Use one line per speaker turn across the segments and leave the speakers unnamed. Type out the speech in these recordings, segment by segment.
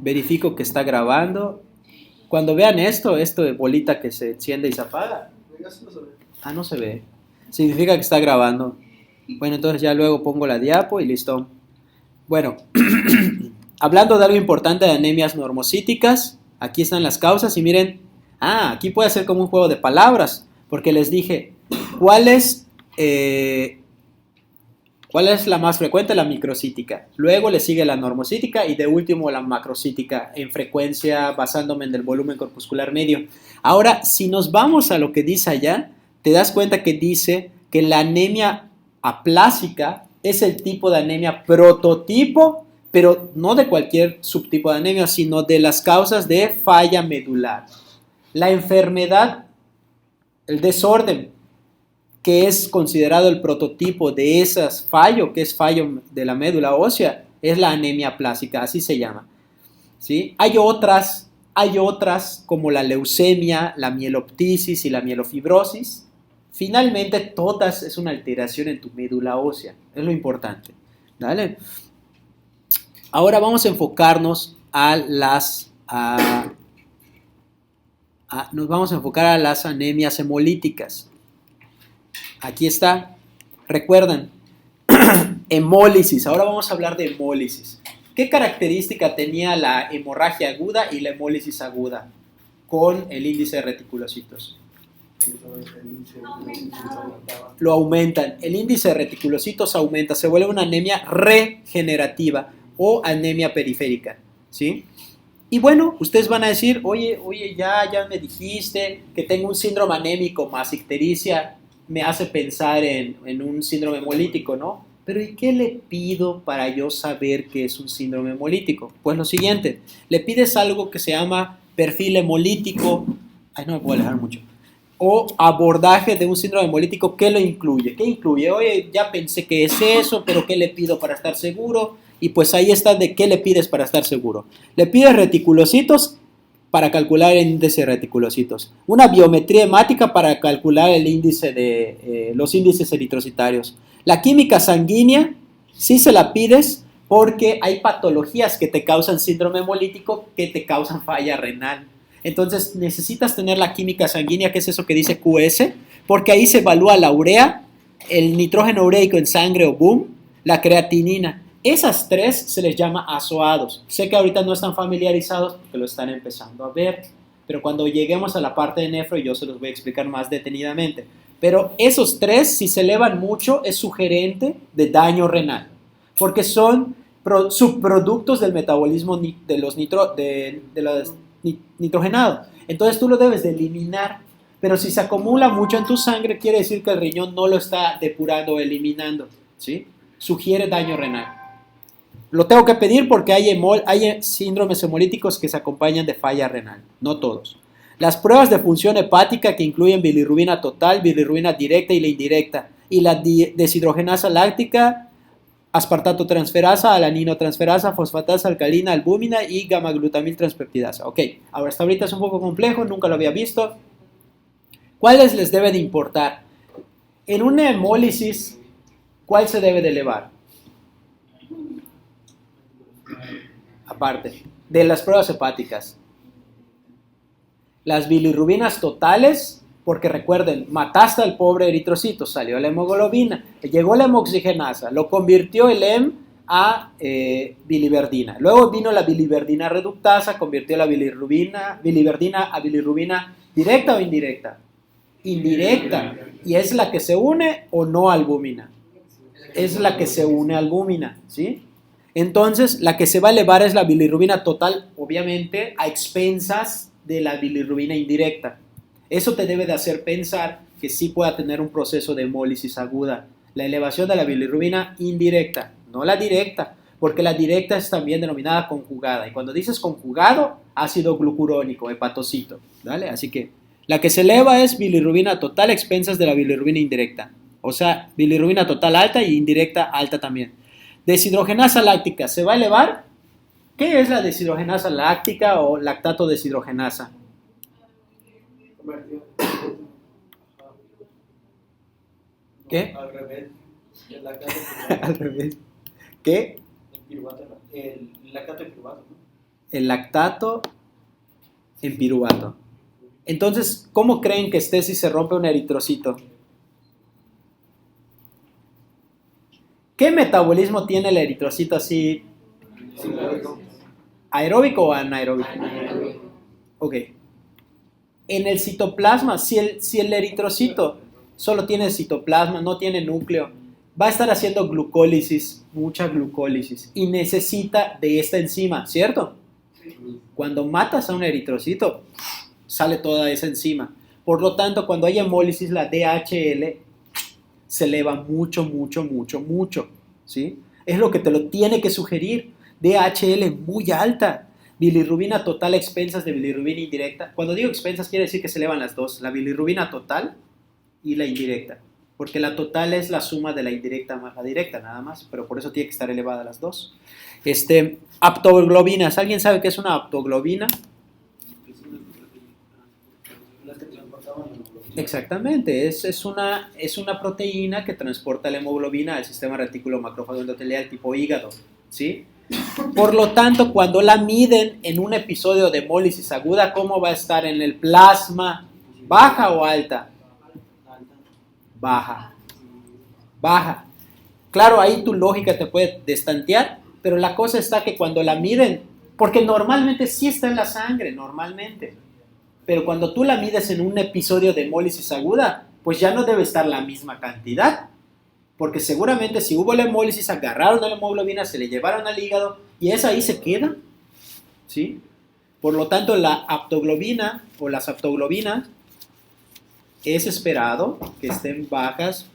Verifico que está grabando. Cuando vean esto de bolita que se enciende y se apaga. Ah, no se ve. Significa que está grabando. Bueno, entonces ya luego pongo la diapo y listo. Bueno, hablando de algo importante de anemias normocíticas, aquí están las causas y miren, aquí puede ser como un juego de palabras, porque les dije, ¿cuál es, eh, ¿cuál es la más frecuente? La microcítica. Luego le sigue la normocítica y de último la macrocítica en frecuencia basándome en el volumen corpuscular medio. Ahora, si nos vamos a lo que dice allá, te das cuenta que dice que la anemia aplásica es el tipo de anemia prototipo, pero no de cualquier subtipo de anemia, sino de las causas de falla medular. La enfermedad, el desorden que es considerado el prototipo de esas fallo, que es fallo de la médula ósea, es la anemia aplásica, así se llama. ¿Sí? Hay otras como la leucemia, la mieloptisis y la mielofibrosis. Finalmente, todas es una alteración en tu médula ósea, es lo importante. ¿Vale? Ahora vamos a enfocarnos nos vamos a enfocar a las anemias hemolíticas. Aquí está. Recuerden, hemólisis. Ahora vamos a hablar de hemólisis. ¿Qué característica tenía la hemorragia aguda y la hemólisis aguda con el índice de reticulocitos? Lo aumentan. El índice de reticulocitos aumenta. Se vuelve una anemia regenerativa o anemia periférica. ¿Sí? Y bueno, ustedes van a decir, oye, ya me dijiste que tengo un síndrome anémico más ictericia, me hace pensar en un síndrome hemolítico, ¿no? Pero ¿y qué le pido para yo saber que es un síndrome hemolítico? Pues lo siguiente, le pides algo que se llama perfil hemolítico, no me puedo alejar mucho, o abordaje de un síndrome hemolítico, ¿qué lo incluye? ¿Qué incluye? Oye, ya pensé que es eso, pero ¿qué le pido para estar seguro? Y pues ahí está de qué le pides para estar seguro. Le pides reticulocitos para calcular el índice de reticulocitos. Una biometría hemática para calcular el índice de los índices eritrocitarios. La química sanguínea, sí se la pides porque hay patologías que te causan síndrome hemolítico que te causan falla renal. Entonces necesitas tener la química sanguínea, que es eso que dice QS, porque ahí se evalúa la urea, el nitrógeno ureico en sangre o BUM, la creatinina. Esas tres se les llama azoados. Sé que ahorita no están familiarizados porque lo están empezando a ver, pero cuando lleguemos a la parte de nefro yo se los voy a explicar más detenidamente. Pero esos tres, si se elevan mucho, es sugerente de daño renal, porque son subproductos del metabolismo de los nitrogenados. Entonces tú lo debes de eliminar, pero si se acumula mucho en tu sangre, quiere decir que el riñón no lo está depurando o eliminando, ¿sí? Sugiere daño renal. Lo tengo que pedir porque hay síndromes hemolíticos que se acompañan de falla renal, no todos. Las pruebas de función hepática que incluyen bilirrubina total, bilirrubina directa y la indirecta, y la deshidrogenasa láctica, aspartato transferasa, alanino transferasa, fosfatasa alcalina, albúmina y gamma-glutamil transpeptidasa. Ok, ahora hasta ahorita es un poco complejo, nunca lo había visto. ¿Cuáles les debe de importar? En una hemólisis, ¿cuál se debe de elevar? Aparte de las pruebas hepáticas, las bilirrubinas totales, porque recuerden, mataste al pobre eritrocito, salió la hemoglobina, llegó la hemoxigenasa, lo convirtió el heme a biliverdina. Luego vino la biliverdina reductasa, convirtió la biliverdina a bilirrubina directa o indirecta. Indirecta. ¿Y es la que se une o no a albúmina? Es la que se une a albúmina, ¿sí? Entonces, la que se va a elevar es la bilirrubina total, obviamente, a expensas de la bilirrubina indirecta. Eso te debe de hacer pensar que sí pueda tener un proceso de hemólisis aguda. La elevación de la bilirrubina indirecta, no la directa, porque la directa es también denominada conjugada. Y cuando dices conjugado, ácido glucurónico, hepatocito, ¿vale? Así que la que se eleva es bilirrubina total a expensas de la bilirrubina indirecta. O sea, bilirrubina total alta y indirecta alta también. Deshidrogenasa láctica, ¿se va a elevar? ¿Qué es la deshidrogenasa láctica o lactato deshidrogenasa? ¿Qué?
Al revés. El lactato
Al revés. ¿Qué?
el lactato piruvato, ¿no?
el lactato en piruvato. Entonces, ¿cómo creen que esté si se rompe un eritrocito? ¿Qué metabolismo tiene el eritrocito así? ¿Aeróbico o anaeróbico? Ok. En el citoplasma, si el eritrocito solo tiene citoplasma, no tiene núcleo, va a estar haciendo glucólisis, mucha glucólisis, y necesita de esta enzima, ¿cierto? Cuando matas a un eritrocito, sale toda esa enzima. Por lo tanto, cuando hay hemólisis, la DHL se eleva mucho, mucho, mucho, mucho, ¿sí? Es lo que te lo tiene que sugerir. DHL muy alta. Bilirrubina total a expensas de bilirrubina indirecta. Cuando digo expensas, quiere decir que se elevan las dos, la bilirrubina total y la indirecta. Porque la total es la suma de la indirecta más la directa, nada más. Pero por eso tiene que estar elevada las dos. Aptoglobinas. ¿Alguien sabe qué es una aptoglobina? Exactamente, es una proteína que transporta la hemoglobina al sistema retículo macrófago endotelial tipo hígado, ¿sí? Por lo tanto, cuando la miden en un episodio de hemólisis aguda, ¿cómo va a estar en el plasma? ¿Baja o alta? Baja. Baja. Claro, ahí tu lógica te puede destantear, pero la cosa está que cuando la miden, porque normalmente sí está en la sangre, normalmente, pero cuando tú la mides en un episodio de hemólisis aguda, pues ya no debe estar la misma cantidad, porque seguramente si hubo la hemólisis, agarraron a la hemoglobina, se le llevaron al hígado y esa ahí se queda, ¿sí? Por lo tanto, la aptoglobina o las aptoglobinas es esperado que estén bajas.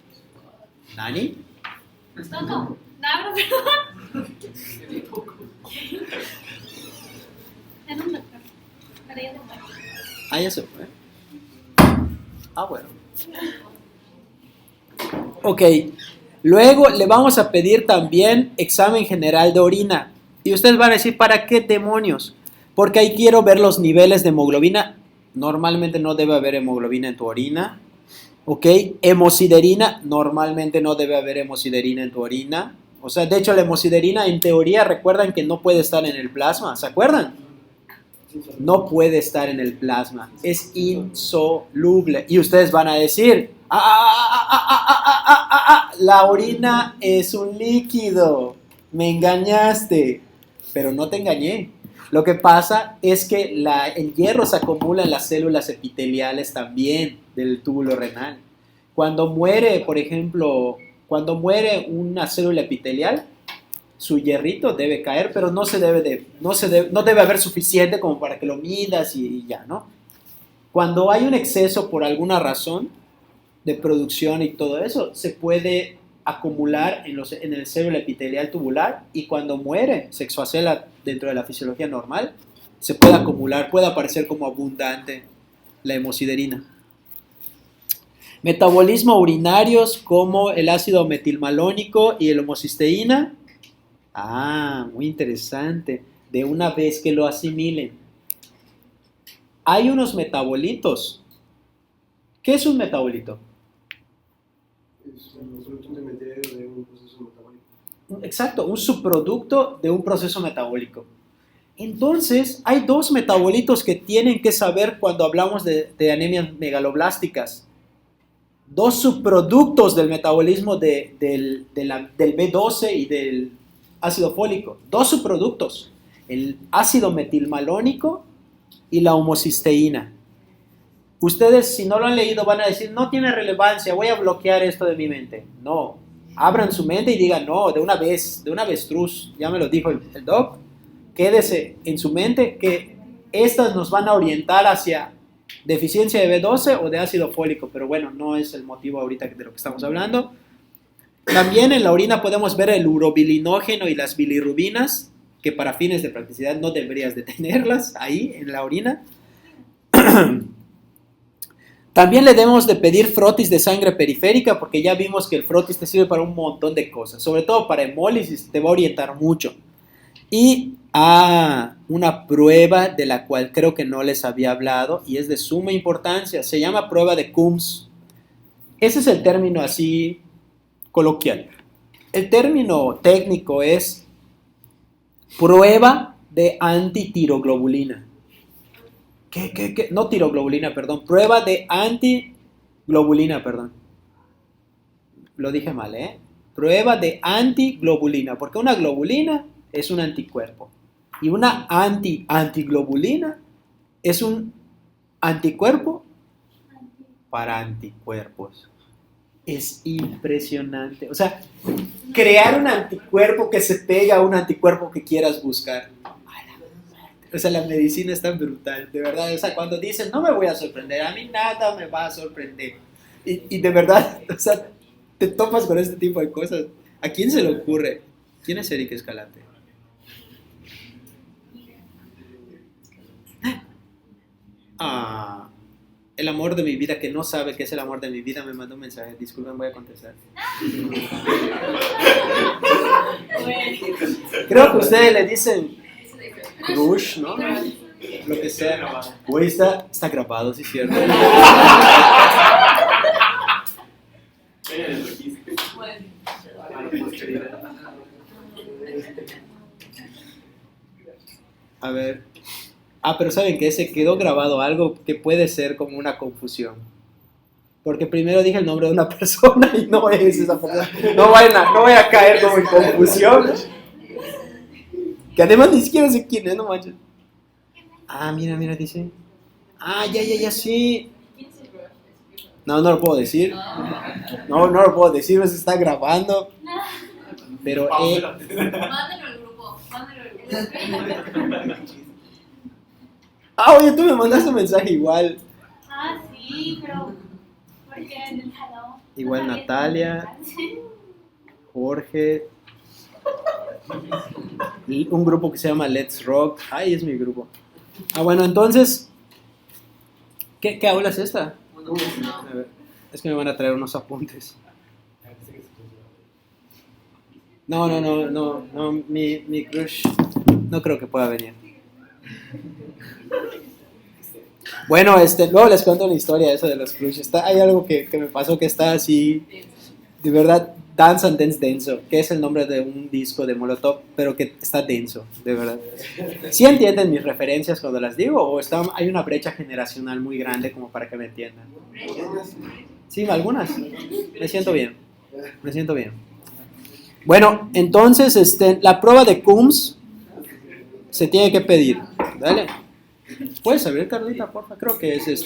¿Nani?
No, nada, perdón. En un doctor. Para ir de vuelta.
Ah, ya se fue. Ah, bueno. Ok. Luego le vamos a pedir también examen general de orina. Y ustedes van a decir, ¿para qué demonios? Porque ahí quiero ver los niveles de hemoglobina. Normalmente no debe haber hemoglobina en tu orina. ¿Ok? Hemosiderina. Normalmente no debe haber hemosiderina en tu orina. O sea, de hecho la hemosiderina en teoría recuerdan que no puede estar en el plasma. ¿Se acuerdan? No puede estar en el plasma. Es insoluble. Y ustedes van a decir, la orina es un líquido. Me engañaste. Pero no te engañé. Lo que pasa es que el hierro se acumula en las células epiteliales también del túbulo renal. Cuando muere, por ejemplo, cuando muere una célula epitelial, su hierrito debe caer, pero no debe haber suficiente como para que lo midas y ya, ¿no? Cuando hay un exceso por alguna razón de producción y todo eso, se puede acumular en el célula epitelial tubular y cuando muere, se exfasela dentro de la fisiología normal, se puede acumular, puede aparecer como abundante la hemosiderina. Metabolismo urinarios como el ácido metilmalónico y el homocisteína. Ah, muy interesante. De una vez que lo asimilen. Hay unos metabolitos. ¿Qué es un metabolito?
Es un producto intermediario de un proceso metabólico.
Exacto, un subproducto de un proceso metabólico. Entonces, hay dos metabolitos que tienen que saber cuando hablamos de anemias megaloblásticas. Dos subproductos del metabolismo del B12 y del ácido fólico. Dos subproductos. El ácido metilmalónico y la homocisteína. Ustedes, si no lo han leído, van a decir, no tiene relevancia, voy a bloquear esto de mi mente. No, abran su mente y digan, no, de una vez, de una avestruz, ya me lo dijo el doc, quédese en su mente que estas nos van a orientar hacia deficiencia de B12 o de ácido fólico, pero bueno, no es el motivo ahorita de lo que estamos hablando. También en la orina podemos ver el urobilinógeno y las bilirrubinas, que para fines de practicidad no deberías de tenerlas ahí en la orina. También le debemos de pedir frotis de sangre periférica porque ya vimos que el frotis te sirve para un montón de cosas, sobre todo para hemólisis, te va a orientar mucho. Y una prueba de la cual creo que no les había hablado y es de suma importancia, se llama prueba de Coombs. Ese es el término así coloquial. El término técnico es prueba de antitiroglobulina. ¿Qué? No tiroglobulina, perdón. Prueba de antiglobulina, perdón. Lo dije mal, ¿eh? Prueba de antiglobulina, porque una globulina es un anticuerpo. Y una antiglobulina es un anticuerpo para anticuerpos. Es impresionante. O sea, crear un anticuerpo que se pega a un anticuerpo que quieras buscar. O sea, la medicina es tan brutal, de verdad. O sea, cuando dicen, no me voy a sorprender, a mí nada me va a sorprender. Y de verdad, o sea, te topas con este tipo de cosas. ¿A quién se le ocurre? ¿Quién es Eric Escalante? Ah, el amor de mi vida, que no sabe qué es el amor de mi vida, me mandó un mensaje. Disculpen, voy a contestar. Creo que ustedes le dicen crush, ¿no? Lo que sea. Güey, está grabado, sí es cierto. A ver. Pero ¿saben qué? Se quedó grabado algo que puede ser como una confusión. Porque primero dije el nombre de una persona y no es esa persona. No voy a caer como en confusión. Que además ni siquiera sé quién es, no manches. Mira, dice. Ya, sí. No lo puedo decir. No lo puedo decir, se está grabando. Pero,
Mándalo al grupo.
oye, tú me mandaste un mensaje igual.
Sí, pero porque no.
Igual Natalia, Jorge, y un grupo que se llama Let's Rock. Es mi grupo. Bueno, entonces, ¿qué aula es esta? A ver, es que me van a traer unos apuntes. No, mi crush no creo que pueda venir. Bueno, luego les cuento una historia de eso de los crushes. Hay algo que me pasó que está así, de verdad, Dance and Dance denso, que es el nombre de un disco de Molotov, pero que está denso, de verdad. ¿Sí entienden mis referencias cuando las digo? ¿O hay una brecha generacional muy grande como para que me entiendan? Sí, algunas. Me siento bien. Bueno, entonces, la prueba de Coombs se tiene que pedir. Dale. ¿Puedes abrir, Carlita, porfa? Creo que es
El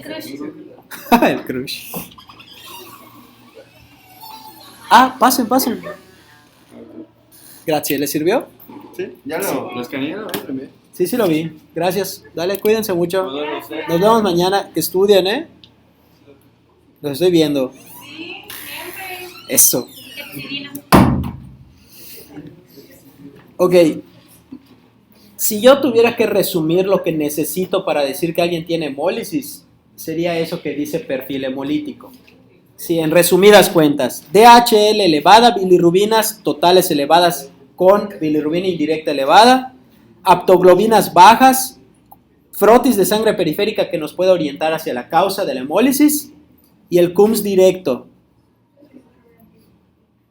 crush.
El crush. Pasen. Gracias, ¿le sirvió?
Sí, ya lo escaneé, ¿no?
Sí, lo vi. Gracias. Dale, cuídense mucho. Nos vemos mañana. Que estudien, ¿eh? Los estoy viendo.
Sí, siempre.
Eso.
Qué divino.
Ok. Si yo tuviera que resumir lo que necesito para decir que alguien tiene hemólisis, sería eso que dice perfil hemolítico. Sí, en resumidas cuentas, DHL elevada, bilirrubinas totales elevadas con bilirrubina indirecta elevada, aptoglobinas bajas, frotis de sangre periférica que nos puede orientar hacia la causa de la hemólisis y el Coombs directo.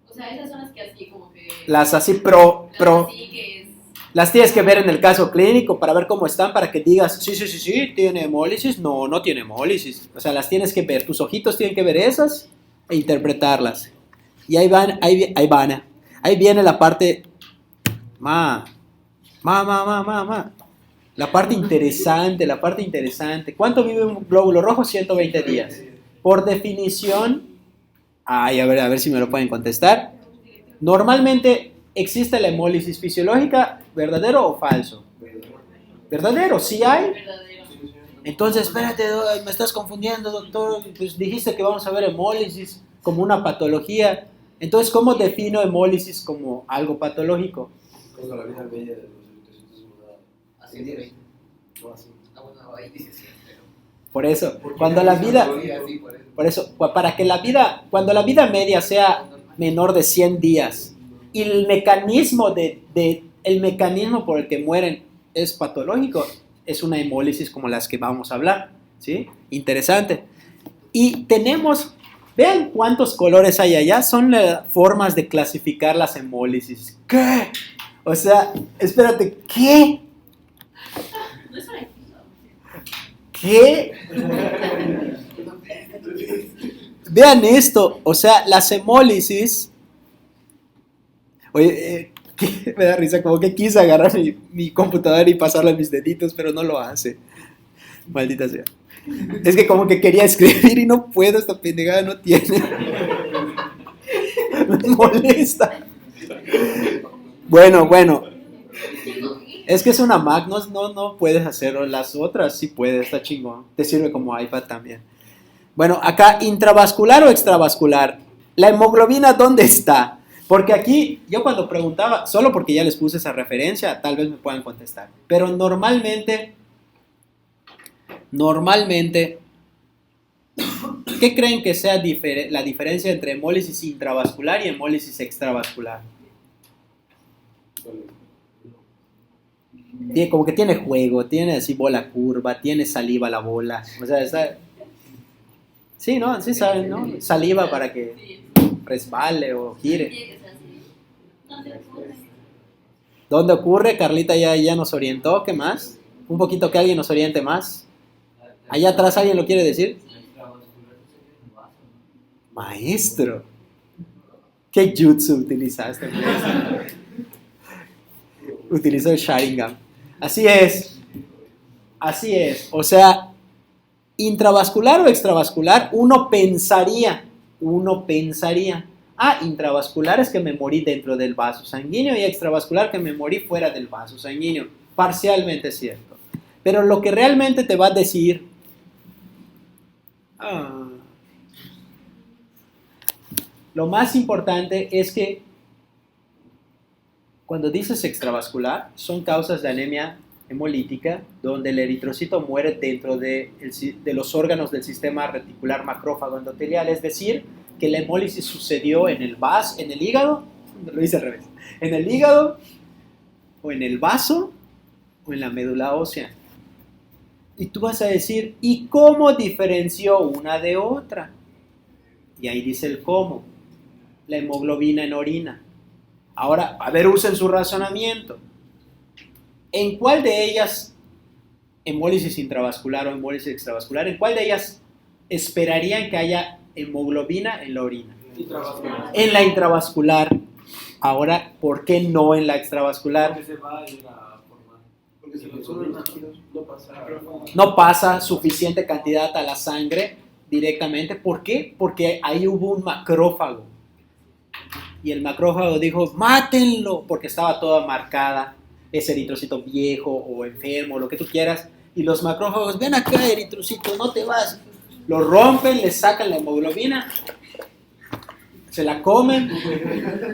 O sea, esas son las que así como que...
Las así
Así que es...
Las tienes que ver en el caso clínico para ver cómo están, para que digas, sí, tiene hemólisis, no tiene hemólisis. O sea, las tienes que ver, tus ojitos tienen que ver esas e interpretarlas. Y ahí viene la parte, la parte interesante. ¿Cuánto vive un glóbulo rojo? 120 días. Por definición, a ver si me lo pueden contestar. Normalmente existe la hemólisis fisiológica, ¿verdadero o falso? ¿Verdadero? ¿Sí hay?
Verdadero.
Entonces, espérate, me estás confundiendo, doctor. Pues dijiste que vamos a ver hemólisis como una patología. Entonces, ¿cómo defino hemólisis como algo patológico?
Cuando la vida media de los eritrocitos es una...
Así dice.
No así.
Bueno, ahí dice sí, pero...
Por eso, cuando la vida...
Sí, por eso.
Por eso, para que cuando la vida media sea menor de 100 días y el mecanismo por el que mueren es patológico, es una hemólisis como las que vamos a hablar, ¿sí? Interesante. Y vean cuántos colores hay allá, son las formas de clasificar las hemólisis. ¿Qué? O sea, espérate, ¿qué?
No es para
¿Qué? Vean esto, o sea, las hemólisis. Oye, me da risa, como que quise agarrar mi computadora y pasarle a mis deditos, pero no lo hace. Maldita sea. Es que como que quería escribir y no puedo, esta pendejada no tiene. Me molesta. Bueno. Es que es una Mac, no puedes hacerlo. Las otras sí puedes, está chingón. Te sirve como iPad también. Bueno, acá, intravascular o extravascular. ¿La hemoglobina dónde está? Porque aquí, yo cuando preguntaba, solo porque ya les puse esa referencia, tal vez me puedan contestar. Pero normalmente, ¿qué creen que sea la diferencia entre hemólisis intravascular y hemólisis extravascular? Como que tiene juego, tiene así bola curva, tiene saliva la bola. O sea, está... Sí, ¿no? Sí saben, ¿no? Saliva para que resbale o gire. ¿Dónde ocurre? Carlita ya nos orientó. ¿Qué más? Un poquito que alguien nos oriente más. Allá atrás alguien lo quiere decir. Maestro. ¿Qué jutsu utilizaste? Utilizó el Sharingan. Así es. O sea, intravascular o extravascular, uno pensaría, intravascular es que me morí dentro del vaso sanguíneo y extravascular que me morí fuera del vaso sanguíneo. Parcialmente cierto. Pero lo que realmente te va a decir, lo más importante es que cuando dices extravascular, son causas de anemia hemolítica, donde el eritrocito muere dentro de los órganos del sistema reticular macrófago endotelial, es decir, que la hemólisis sucedió en el hígado, lo hice al revés, en el hígado, o en el vaso, o en la médula ósea. Y tú vas a decir, ¿y cómo diferenció una de otra? Y ahí dice el cómo, la hemoglobina en orina. Ahora, a ver, usen su razonamiento. ¿En cuál de ellas, hemólisis intravascular o hemólisis extravascular, en cuál de ellas esperarían que haya hemoglobina en la orina? En la intravascular. Ahora, ¿por qué no en la extravascular?
Porque se va a ir a formar. Porque si los solo líquidos no pasa.
No pasa suficiente cantidad a la sangre directamente. ¿Por qué? Porque ahí hubo un macrófago. Y el macrófago dijo, mátenlo, porque estaba toda marcada, ese eritrocito viejo o enfermo, lo que tú quieras. Y los macrófagos, ven acá, eritrocito, no te vas. Lo rompen, le sacan la hemoglobina, se la comen,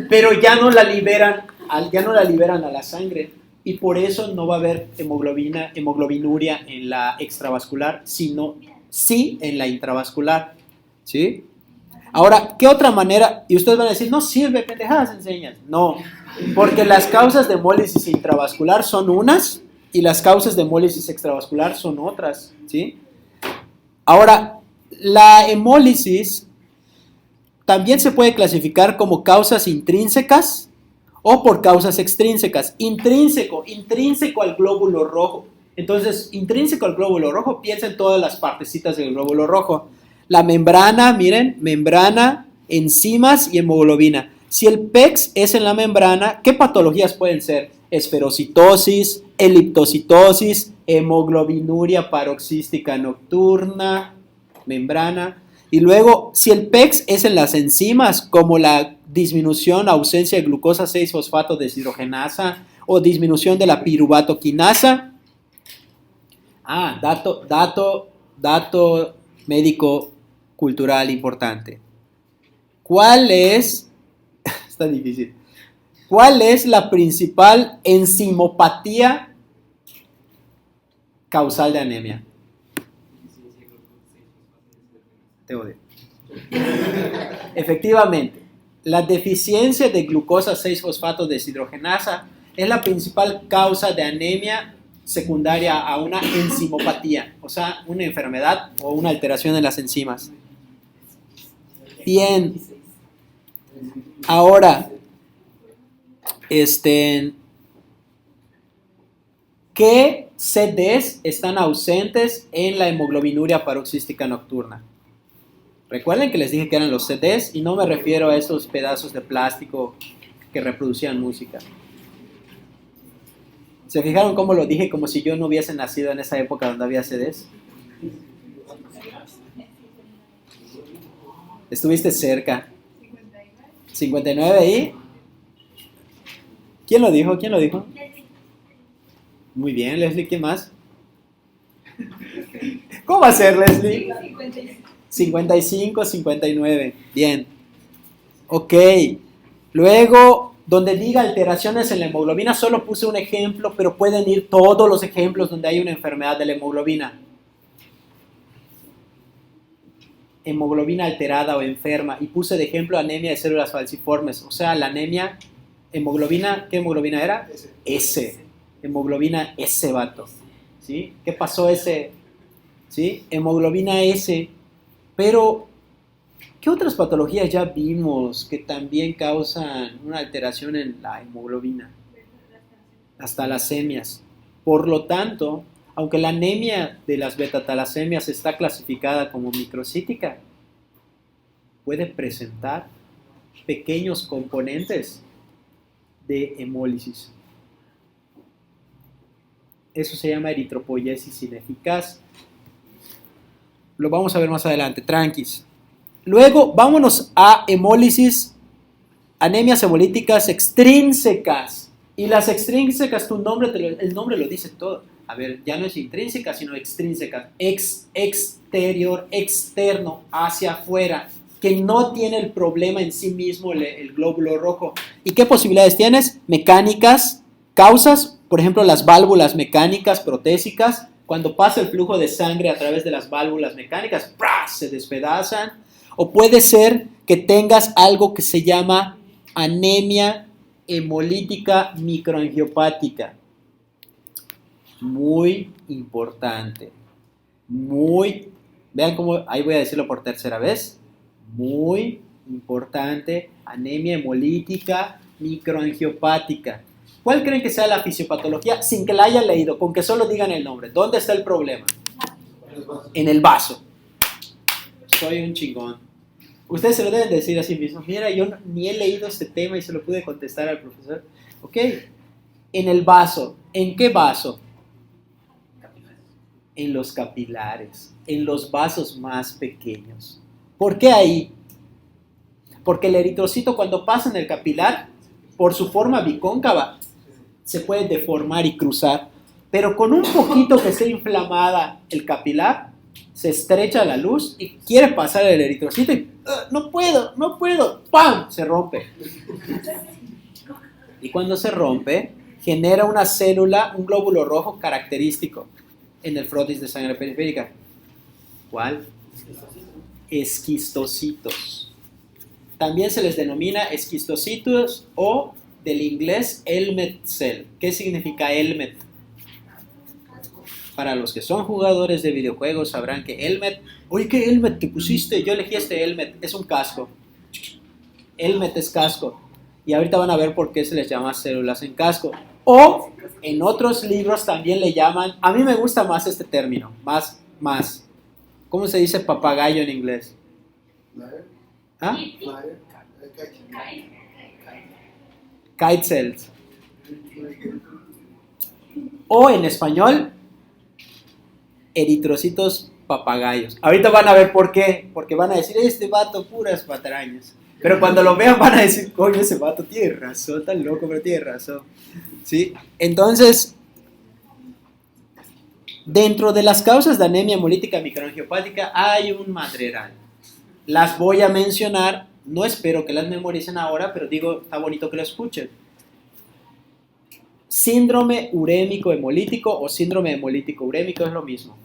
pero ya no la liberan a la sangre. Y por eso no va a haber hemoglobinuria en la extravascular, sino sí en la intravascular. ¿Sí? Ahora, ¿qué otra manera? Y ustedes van a decir, no sirve, pendejadas enseñas. No, porque las causas de hemólisis intravascular son unas y las causas de hemólisis extravascular son otras, ¿sí? Ahora, la hemólisis también se puede clasificar como causas intrínsecas o por causas extrínsecas. Intrínseco al glóbulo rojo. Entonces, intrínseco al glóbulo rojo, piensa en todas las partecitas del glóbulo rojo. La membrana, miren, membrana, enzimas y hemoglobina. Si el PEX es en la membrana, ¿qué patologías pueden ser? Esferocitosis, eliptocitosis, hemoglobinuria paroxística nocturna, membrana. Y luego, si el PEX es en las enzimas, como la disminución, ausencia de glucosa 6-fosfato deshidrogenasa o disminución de la piruvatoquinasa. Dato médico cultural importante. ¿Cuál es, está difícil, cuál es la principal enzimopatía causal de anemia? Te odio. Efectivamente, la deficiencia de glucosa 6-fosfato deshidrogenasa es la principal causa de anemia secundaria a una enzimopatía, o sea, una enfermedad o una alteración en las enzimas. Bien. Ahora, ¿Qué CDs están ausentes en la hemoglobinuria paroxística nocturna? Recuerden que les dije que eran los CDs y no me refiero a esos pedazos de plástico que reproducían música. ¿Se fijaron cómo lo dije como si yo no hubiese nacido en esa época donde había CDs? Estuviste cerca. 59 ahí. ¿Quién lo dijo? ¿Quién lo dijo? Muy bien, Leslie. ¿Quién más? ¿Cómo va a ser, Leslie? 55, 59. Bien. Ok. Luego, donde diga alteraciones en la hemoglobina, solo puse un ejemplo, pero pueden ir todos los ejemplos donde hay una enfermedad de la hemoglobina. Hemoglobina alterada o enferma. Y puse de ejemplo anemia de células falciformes. O sea, la anemia, hemoglobina, ¿qué hemoglobina era? S. Hemoglobina S, vato. ¿Sí? ¿Qué pasó ese? ¿Sí? Hemoglobina S. Pero, ¿qué otras patologías ya vimos que también causan una alteración en la hemoglobina? Hasta las semias. Por lo tanto, aunque la anemia de las betatalacemias está clasificada como microcítica, puede presentar pequeños componentes de hemólisis. Eso se llama eritropoiesis ineficaz. Lo vamos a ver más adelante, tranquis. Luego, vámonos a hemólisis, anemias hemolíticas extrínsecas. Y las extrínsecas, el nombre lo dice todo. A ver, ya no es intrínseca, sino extrínsecas. Exterior, externo, hacia afuera, que no tiene el problema en sí mismo el glóbulo rojo. ¿Y qué posibilidades tienes? Mecánicas, causas, por ejemplo, las válvulas mecánicas protésicas. Cuando pasa el flujo de sangre a través de las válvulas mecánicas, ¡prá!, se despedazan. O puede ser que tengas algo que se llama anemia hemolítica microangiopática. Muy importante. Vean cómo, ahí voy a decirlo por tercera vez. Muy importante, anemia hemolítica microangiopática. ¿Cuál creen que sea la fisiopatología? Sin que la hayan leído, con que solo digan el nombre. ¿Dónde está el problema? En el vaso. Soy un chingón. Ustedes se lo deben decir a sí mismos. Mira, yo ni he leído este tema y se lo pude contestar al profesor. Ok. En el vaso. ¿En qué vaso? En los capilares. En los vasos más pequeños. ¿Por qué ahí? Porque el eritrocito, cuando pasa en el capilar, por su forma bicóncava, se puede deformar y cruzar. Pero con un poquito que esté inflamada el capilar, se estrecha la luz y quiere pasar el eritrocito y no puedo, ¡pam!, se rompe. Y cuando se rompe, genera una célula, un glóbulo rojo característico en el frotis de sangre periférica. ¿Cuál? Esquistocitos. También se les denomina esquistocitos o del inglés helmet cell. ¿Qué significa helmet? Para los que son jugadores de videojuegos sabrán que helmet, oye, ¿qué helmet te pusiste? Yo elegí este helmet, es un casco. Helmet es casco. Y ahorita van a ver por qué se les llama células en casco. O en otros libros también le llaman, a mí me gusta más este término, más. ¿Cómo se dice papagayo en inglés? ¿Ah? Kite cells. O en español, eritrocitos papagayos. Ahorita van a ver por qué. Porque van a decir, este vato puras patrañas. Pero cuando lo vean van a decir, coño, ese vato tiene razón, tan loco, pero tiene razón. ¿Sí? Entonces, dentro de las causas de anemia hemolítica microangiopática hay un madreral. Las voy a mencionar, no espero que las memoricen ahora, pero digo, está bonito que lo escuchen. Síndrome urémico hemolítico o síndrome hemolítico urémico es lo mismo.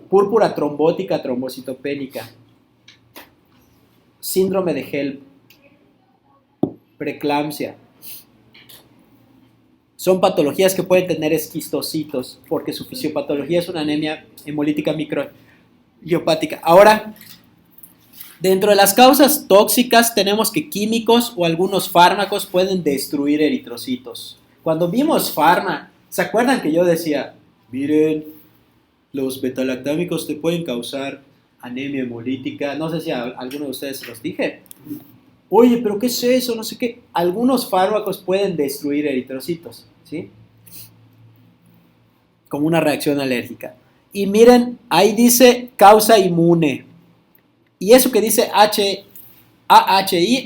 Púrpura trombótica trombocitopénica. Síndrome de HELP. Preeclampsia. Son patologías que pueden tener esquistocitos porque su fisiopatología es una anemia hemolítica microangiopática. Ahora, dentro de las causas tóxicas tenemos que químicos o algunos fármacos pueden destruir eritrocitos. Cuando vimos ¿Se acuerdan que yo decía, miren, los betalactámicos te pueden causar anemia hemolítica? No sé si a alguno de ustedes se los dije. Oye, pero ¿qué es eso? No sé qué. Algunos fármacos pueden destruir eritrocitos, ¿sí? Como una reacción alérgica. Y miren, ahí dice causa inmune. Y eso que dice AHI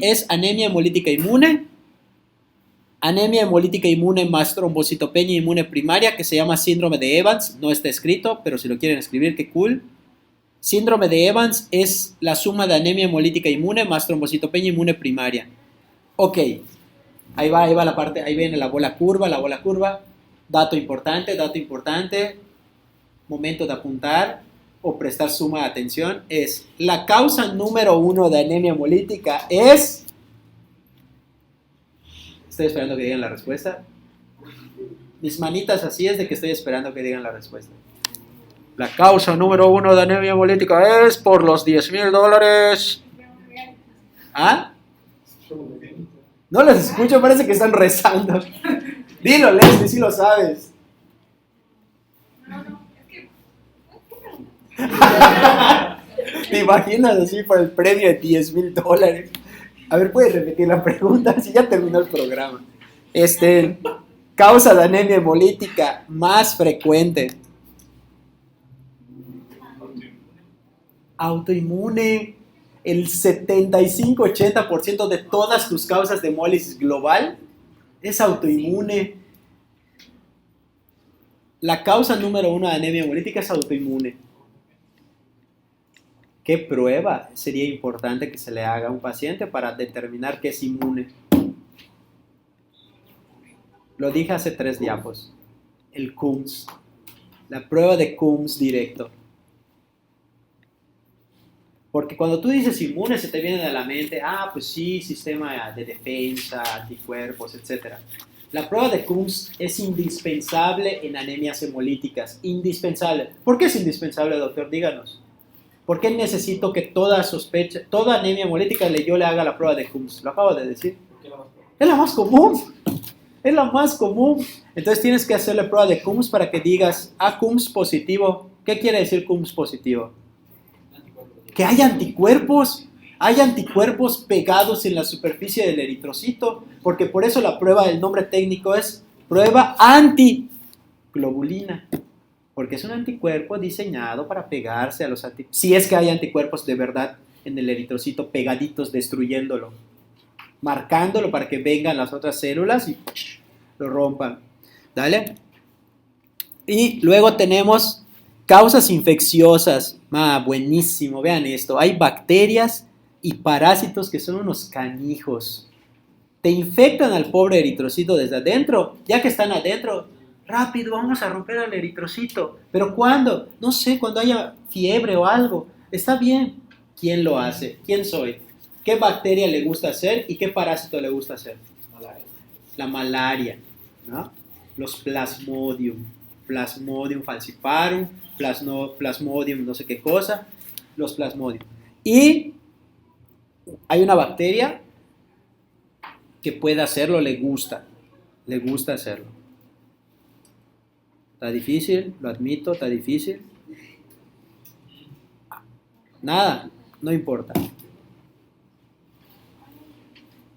es anemia hemolítica inmune. Anemia hemolítica inmune más trombocitopenia inmune primaria, que se llama síndrome de Evans. No está escrito, pero si lo quieren escribir, qué cool. Síndrome de Evans es la suma de anemia hemolítica inmune más trombocitopenia inmune primaria. Ok, ahí va la parte, ahí viene la bola curva. Dato importante, momento de apuntar o prestar suma atención, es la causa número 1 de anemia hemolítica es... Estoy esperando que digan la respuesta. Mis manitas así es de que estoy esperando que digan la respuesta. La causa número 1 de anemia hemolítica es por los $10,000. ¿Ah? No los escucho, parece que están rezando. Dilo, Leslie, si lo sabes.
No, es que...
¿Te imaginas así por el premio de $10,000? A ver, ¿puedes repetir la pregunta? Si ya terminó el programa. Causa de anemia hemolítica más frecuente. Autoinmune. El 75-80% de todas tus causas de hemólisis global es autoinmune. La causa número 1 de anemia hemolítica es autoinmune. ¿Qué prueba sería importante que se le haga a un paciente para determinar que es inmune? Lo dije hace 3 diapos. El Coombs. La prueba de Coombs directo. Porque cuando tú dices inmune se te viene a la mente, pues sí, sistema de defensa, anticuerpos, etc. La prueba de Coombs es indispensable en anemias hemolíticas. Indispensable. ¿Por qué es indispensable, doctor? Díganos. ¿Por qué necesito que toda anemia hemolítica yo le haga la prueba de Coombs? Lo acabo de decir. Es la más común. Es la más común. Entonces tienes que hacer la prueba de Coombs para que digas, Coombs positivo. ¿Qué quiere decir Coombs positivo? Que hay anticuerpos. Hay anticuerpos pegados en la superficie del eritrocito. Porque por eso la prueba, el nombre técnico es prueba antiglobulina. Porque es un anticuerpo diseñado para pegarse a los anticuerpos. Si es que hay anticuerpos de verdad en el eritrocito pegaditos, destruyéndolo. Marcándolo para que vengan las otras células y lo rompan. ¿Dale? Y luego tenemos causas infecciosas. Buenísimo, vean esto. Hay bacterias y parásitos que son unos canijos. Te infectan al pobre eritrocito desde adentro. Ya que están adentro, rápido, vamos a romper al eritrocito. ¿Pero cuándo? No sé, cuando haya fiebre o algo. Está bien. ¿Quién lo hace? ¿Quién soy? ¿Qué bacteria le gusta hacer y qué parásito le gusta hacer? La malaria, ¿no? Los Plasmodium falciparum, Plasmodium no sé qué cosa, los Plasmodium. Y hay una bacteria que puede hacerlo, le gusta hacerlo. Está difícil, lo admito, está difícil. Nada, no importa.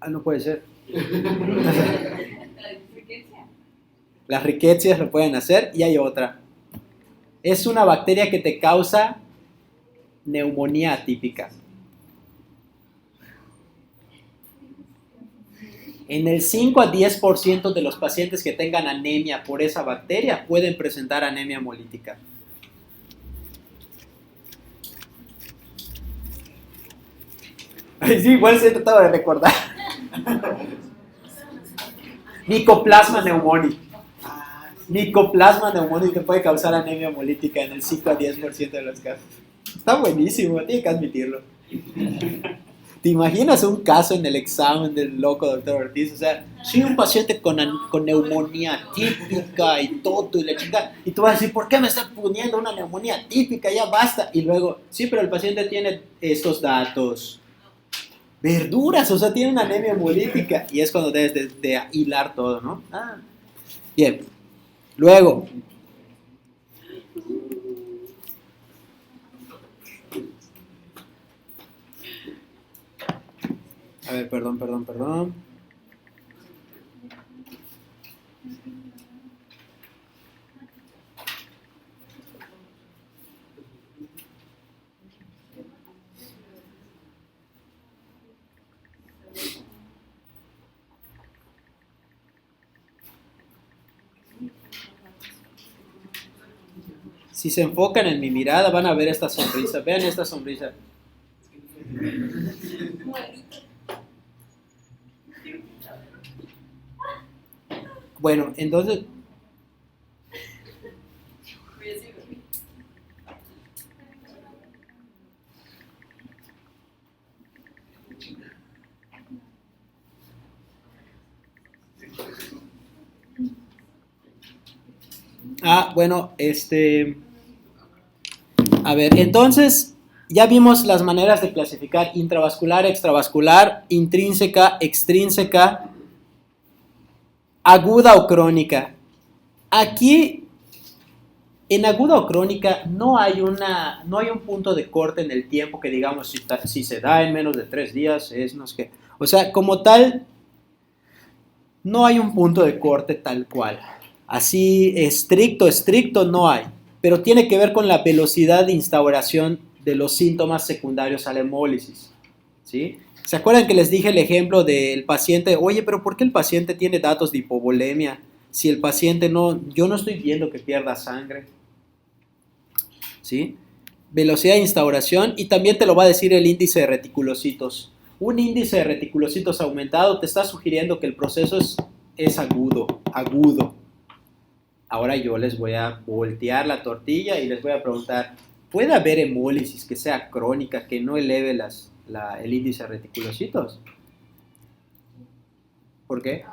No puede ser. Las riquecias lo pueden hacer y hay otra. Es una bacteria que te causa neumonía atípica. En el 5 a 10% de los pacientes que tengan anemia por esa bacteria pueden presentar anemia hemolítica. Sí, igual se trataba de recordar. Mycoplasma pneumoniae. Mycoplasma pneumoniae te puede causar anemia hemolítica en el 5 a 10% de los casos. Está buenísimo, tiene que admitirlo. ¿Te imaginas un caso en el examen del loco doctor Ortiz? O sea, sí, un paciente con neumonía típica y todo, y la chingada. Y tú vas a decir, ¿por qué me está poniendo una neumonía típica? Ya basta. Y luego, sí, pero el paciente tiene estos datos. Verduras, o sea, tiene una anemia hemolítica. Y es cuando debes de hilar todo, ¿no? Bien. Luego, a ver, perdón. Si se enfocan en mi mirada, van a ver esta sonrisa. Vean esta sonrisa. Bueno, entonces, bueno, a ver, entonces ya vimos las maneras de clasificar intravascular, extravascular, intrínseca, extrínseca, aguda o crónica. Aquí, en aguda o crónica, no hay un punto de corte en el tiempo que digamos si se da en menos de 3 días, es no sé qué. O sea, como tal, no hay un punto de corte tal cual. Así estricto no hay. Pero tiene que ver con la velocidad de instauración de los síntomas secundarios a la hemólisis. ¿Sí? ¿Se acuerdan que les dije el ejemplo del paciente? Oye, pero ¿por qué el paciente tiene datos de hipovolemia? Si el paciente yo no estoy viendo que pierda sangre. ¿Sí? Velocidad de instauración, y también te lo va a decir el índice de reticulocitos. Un índice de reticulocitos aumentado te está sugiriendo que el proceso es agudo. Ahora yo les voy a voltear la tortilla y les voy a preguntar, ¿puede haber hemólisis que sea crónica, que no eleve el índice de reticulocitos? ¿Por qué?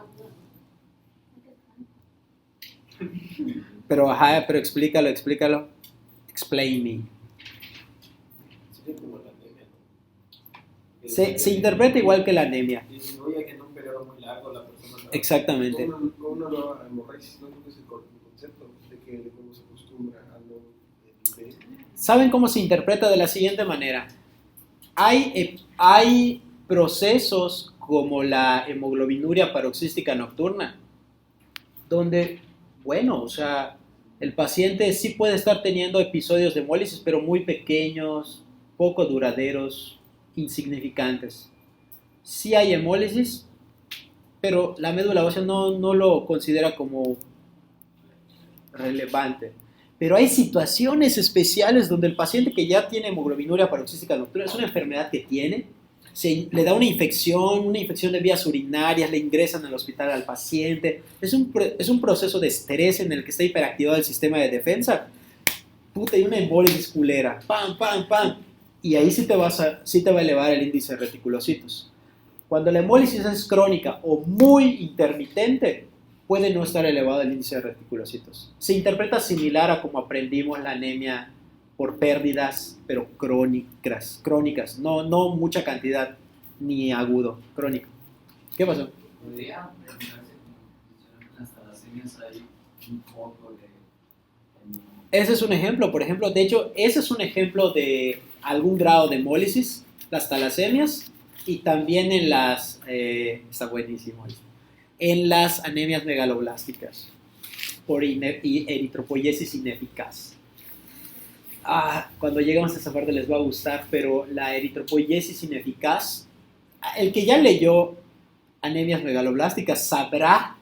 Pero explícalo. Explain me.
Sería como la anemia, ¿no?
Se interpreta igual que la anemia.
Disminuye que en un periodo muy largo la persona...
Exactamente.
Con una nueva hemorragia, no creo que es el concepto de cómo se acostumbra a no...
¿Saben cómo se interpreta? De la siguiente manera. Hay procesos como la hemoglobinuria paroxística nocturna, donde, bueno, o sea, el paciente sí puede estar teniendo episodios de hemólisis, pero muy pequeños, poco duraderos, insignificantes. Sí hay hemólisis, pero la médula ósea no lo considera como relevante. Pero hay situaciones especiales donde el paciente que ya tiene hemoglobinuria paroxística nocturna, es una enfermedad que tiene, le da una infección de vías urinarias, le ingresan al hospital al paciente, es un proceso de estrés en el que está hiperactivado el sistema de defensa, y una hemólisis culera, pam, y ahí sí te va a elevar el índice de reticulocitos. Cuando la hemólisis es crónica o muy intermitente, puede no estar elevado el índice de reticulocitos. Se interpreta similar a como aprendimos la anemia por pérdidas, pero crónicas, no mucha cantidad, ni agudo, crónico. ¿Qué pasó?
Podría terminarse con las talasemias hay un poco de...
Ese es un ejemplo, por ejemplo, de hecho, ese es un ejemplo de algún grado de hemólisis, las talasemias, y también en está buenísimo esto, en las anemias megaloblásticas por eritropoiesis ineficaz. Cuando lleguemos a esa parte les va a gustar, pero la eritropoiesis ineficaz, el que ya leyó anemias megaloblásticas sabrá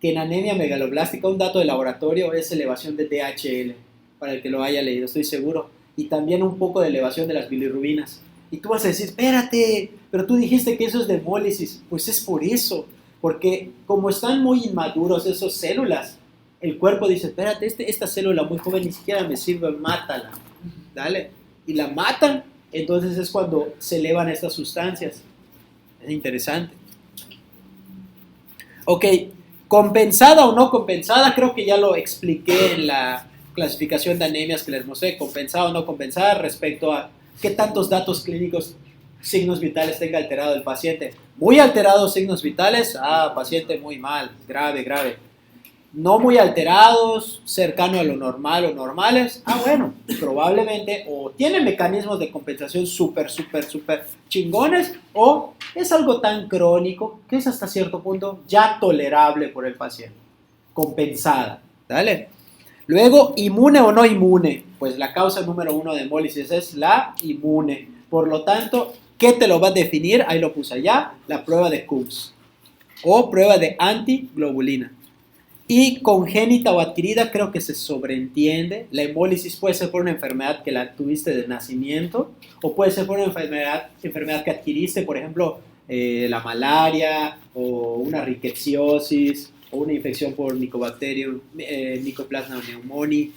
que en anemia megaloblástica un dato de laboratorio es elevación de DHL, para el que lo haya leído, estoy seguro, y también un poco de elevación de las bilirrubinas. Y tú vas a decir, espérate, pero tú dijiste que eso es de hemólisis. Pues es por eso, porque como están muy inmaduros esas células, el cuerpo dice, espérate, esta célula muy joven ni siquiera me sirve, mátala, ¿dale? Y la matan, entonces es cuando se elevan estas sustancias. Es interesante. Ok, compensada o no compensada, creo que ya lo expliqué en la clasificación de anemias que les mostré, compensada o no compensada respecto a qué tantos datos clínicos, signos vitales tenga alterado el paciente. Muy alterados signos vitales, paciente muy mal, grave. no muy alterados, cercano a lo normal o normales, bueno, probablemente o tiene mecanismos de compensación súper chingones, o es algo tan crónico que es hasta cierto punto ya tolerable por el paciente, compensada, ¿vale? Luego, inmune o no inmune, pues la causa número 1 de hemólisis es la inmune, por lo tanto, ¿qué te lo va a definir? Ahí lo puse allá, la prueba de Coombs o prueba de antiglobulina. Y congénita o adquirida creo que se sobreentiende. La hemólisis puede ser por una enfermedad que la tuviste de nacimiento o puede ser por una enfermedad que adquiriste, por ejemplo, la malaria o una rickettsiosis o una infección por Mycobacterium, Mycoplasma pneumoniae.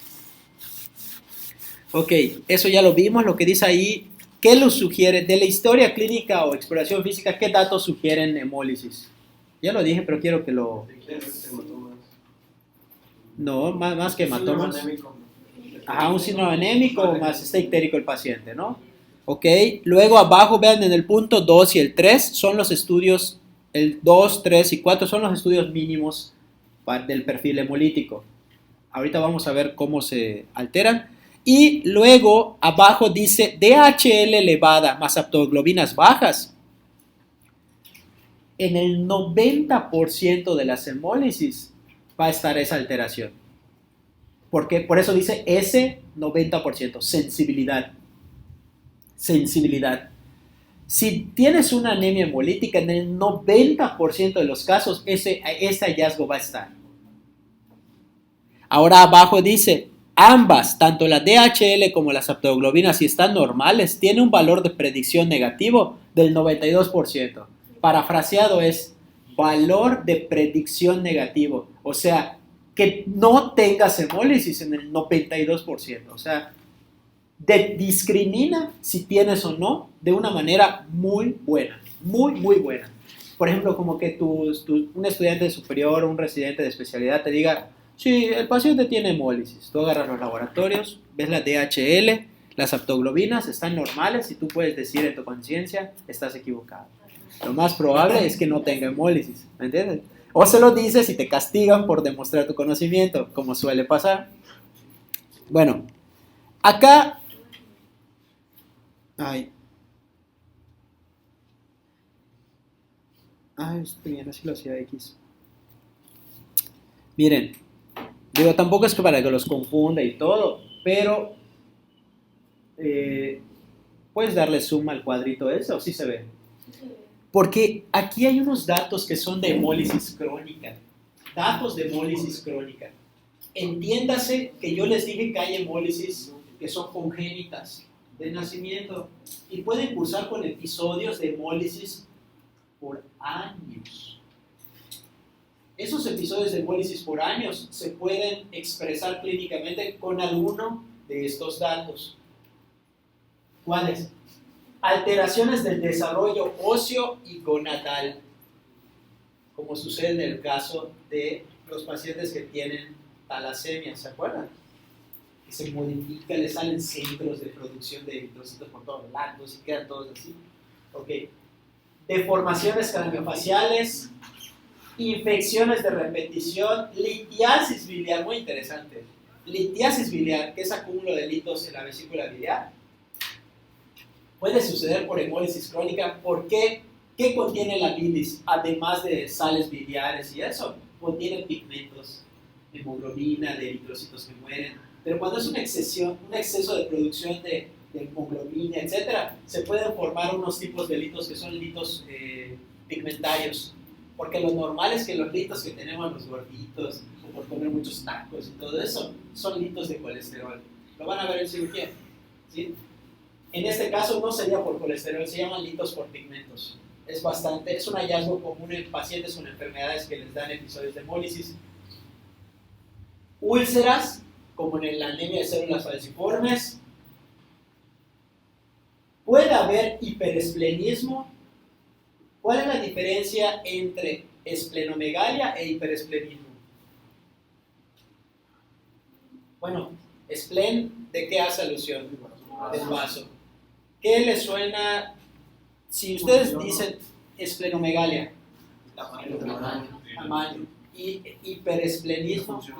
Ok, eso ya lo vimos, lo que dice ahí. ¿Qué lo sugiere? De la historia clínica o exploración física, ¿qué datos sugieren hemólisis? Ya lo dije, pero quiero que lo... No, más que hematomas. Un síndrome anémico más está ictérico el paciente, ¿no? Ok, luego abajo vean en el punto 2 y el 3 son los estudios, el 2, 3 y 4 son los estudios mínimos del perfil hemolítico. Ahorita vamos a ver cómo se alteran. Y luego abajo dice DHL elevada más aptoglobinas bajas. En el 90% de las hemólisis va a estar esa alteración. Porque por eso dice ese 90%, sensibilidad. Sensibilidad. Si tienes una anemia hemolítica, en el 90% de los casos ese hallazgo va a estar. Ahora abajo dice, ambas, tanto la DHL como las aptoglobinas, si están normales, tienen un valor de predicción negativo del 92%. Parafraseado es valor de predicción negativo. O sea, que no tengas hemólisis en el 92%. O sea, discrimina si tienes o no de una manera muy buena. Muy buena. Por ejemplo, como que un estudiante superior o un residente de especialidad te diga, sí, el paciente tiene hemólisis. Tú agarras los laboratorios, ves la DHL, las aptoglobinas están normales y tú puedes decir en tu conciencia, estás equivocado. Lo más probable es que no tenga hemólisis, ¿me entiendes? O se lo dices y te castigan por demostrar tu conocimiento, como suele pasar. Bueno, acá... estoy bien, así lo hacía X. Miren, digo, tampoco es que para que los confunda y todo, pero puedes darle zoom al cuadrito ese o sí se ve. Porque aquí hay unos datos que son de hemólisis crónica. Datos de hemólisis crónica. Entiéndase que yo les dije que hay hemólisis que son congénitas de nacimiento y pueden cursar con episodios de hemólisis por años. Esos episodios de hemólisis por años se pueden expresar clínicamente con alguno de estos datos. ¿Cuáles? Alteraciones del desarrollo óseo y gonadal, como sucede en el caso de los pacientes que tienen talasemia, ¿se acuerdan? Que se modifica, le salen centros de producción de eritrocitos por todos lados y quedan todos así. Ok. Deformaciones craniofaciales, infecciones de repetición, litiasis biliar, muy interesante. Litiasis biliar, que es acúmulo de litos en la vesícula biliar. Puede suceder por hemólisis crónica. ¿Por qué? ¿Qué contiene la bilis? Además de sales biliares y eso, contiene pigmentos, hemoglobina, de eritrocitos que mueren. Pero cuando es un exceso de producción de hemoglobina, etc., se pueden formar unos tipos de litos que son litos pigmentarios. Porque lo normal es que los litos que tenemos los gorditos, o por comer muchos tacos y todo eso, son litos de colesterol. Lo van a ver en cirugía, ¿sí? En este caso no sería por colesterol, se llaman litos por pigmentos. Es un hallazgo común en pacientes con enfermedades que les dan episodios de hemólisis. Úlceras, como en la anemia de células falciformes. Puede haber hiperesplenismo. ¿Cuál es la diferencia entre esplenomegalia e hiperesplenismo? Bueno, esplen, ¿de qué hace alusión? Del vaso. ¿Qué les suena? Si ustedes dicen esplenomegalia, tamaño. hiperesplenismo,
Función.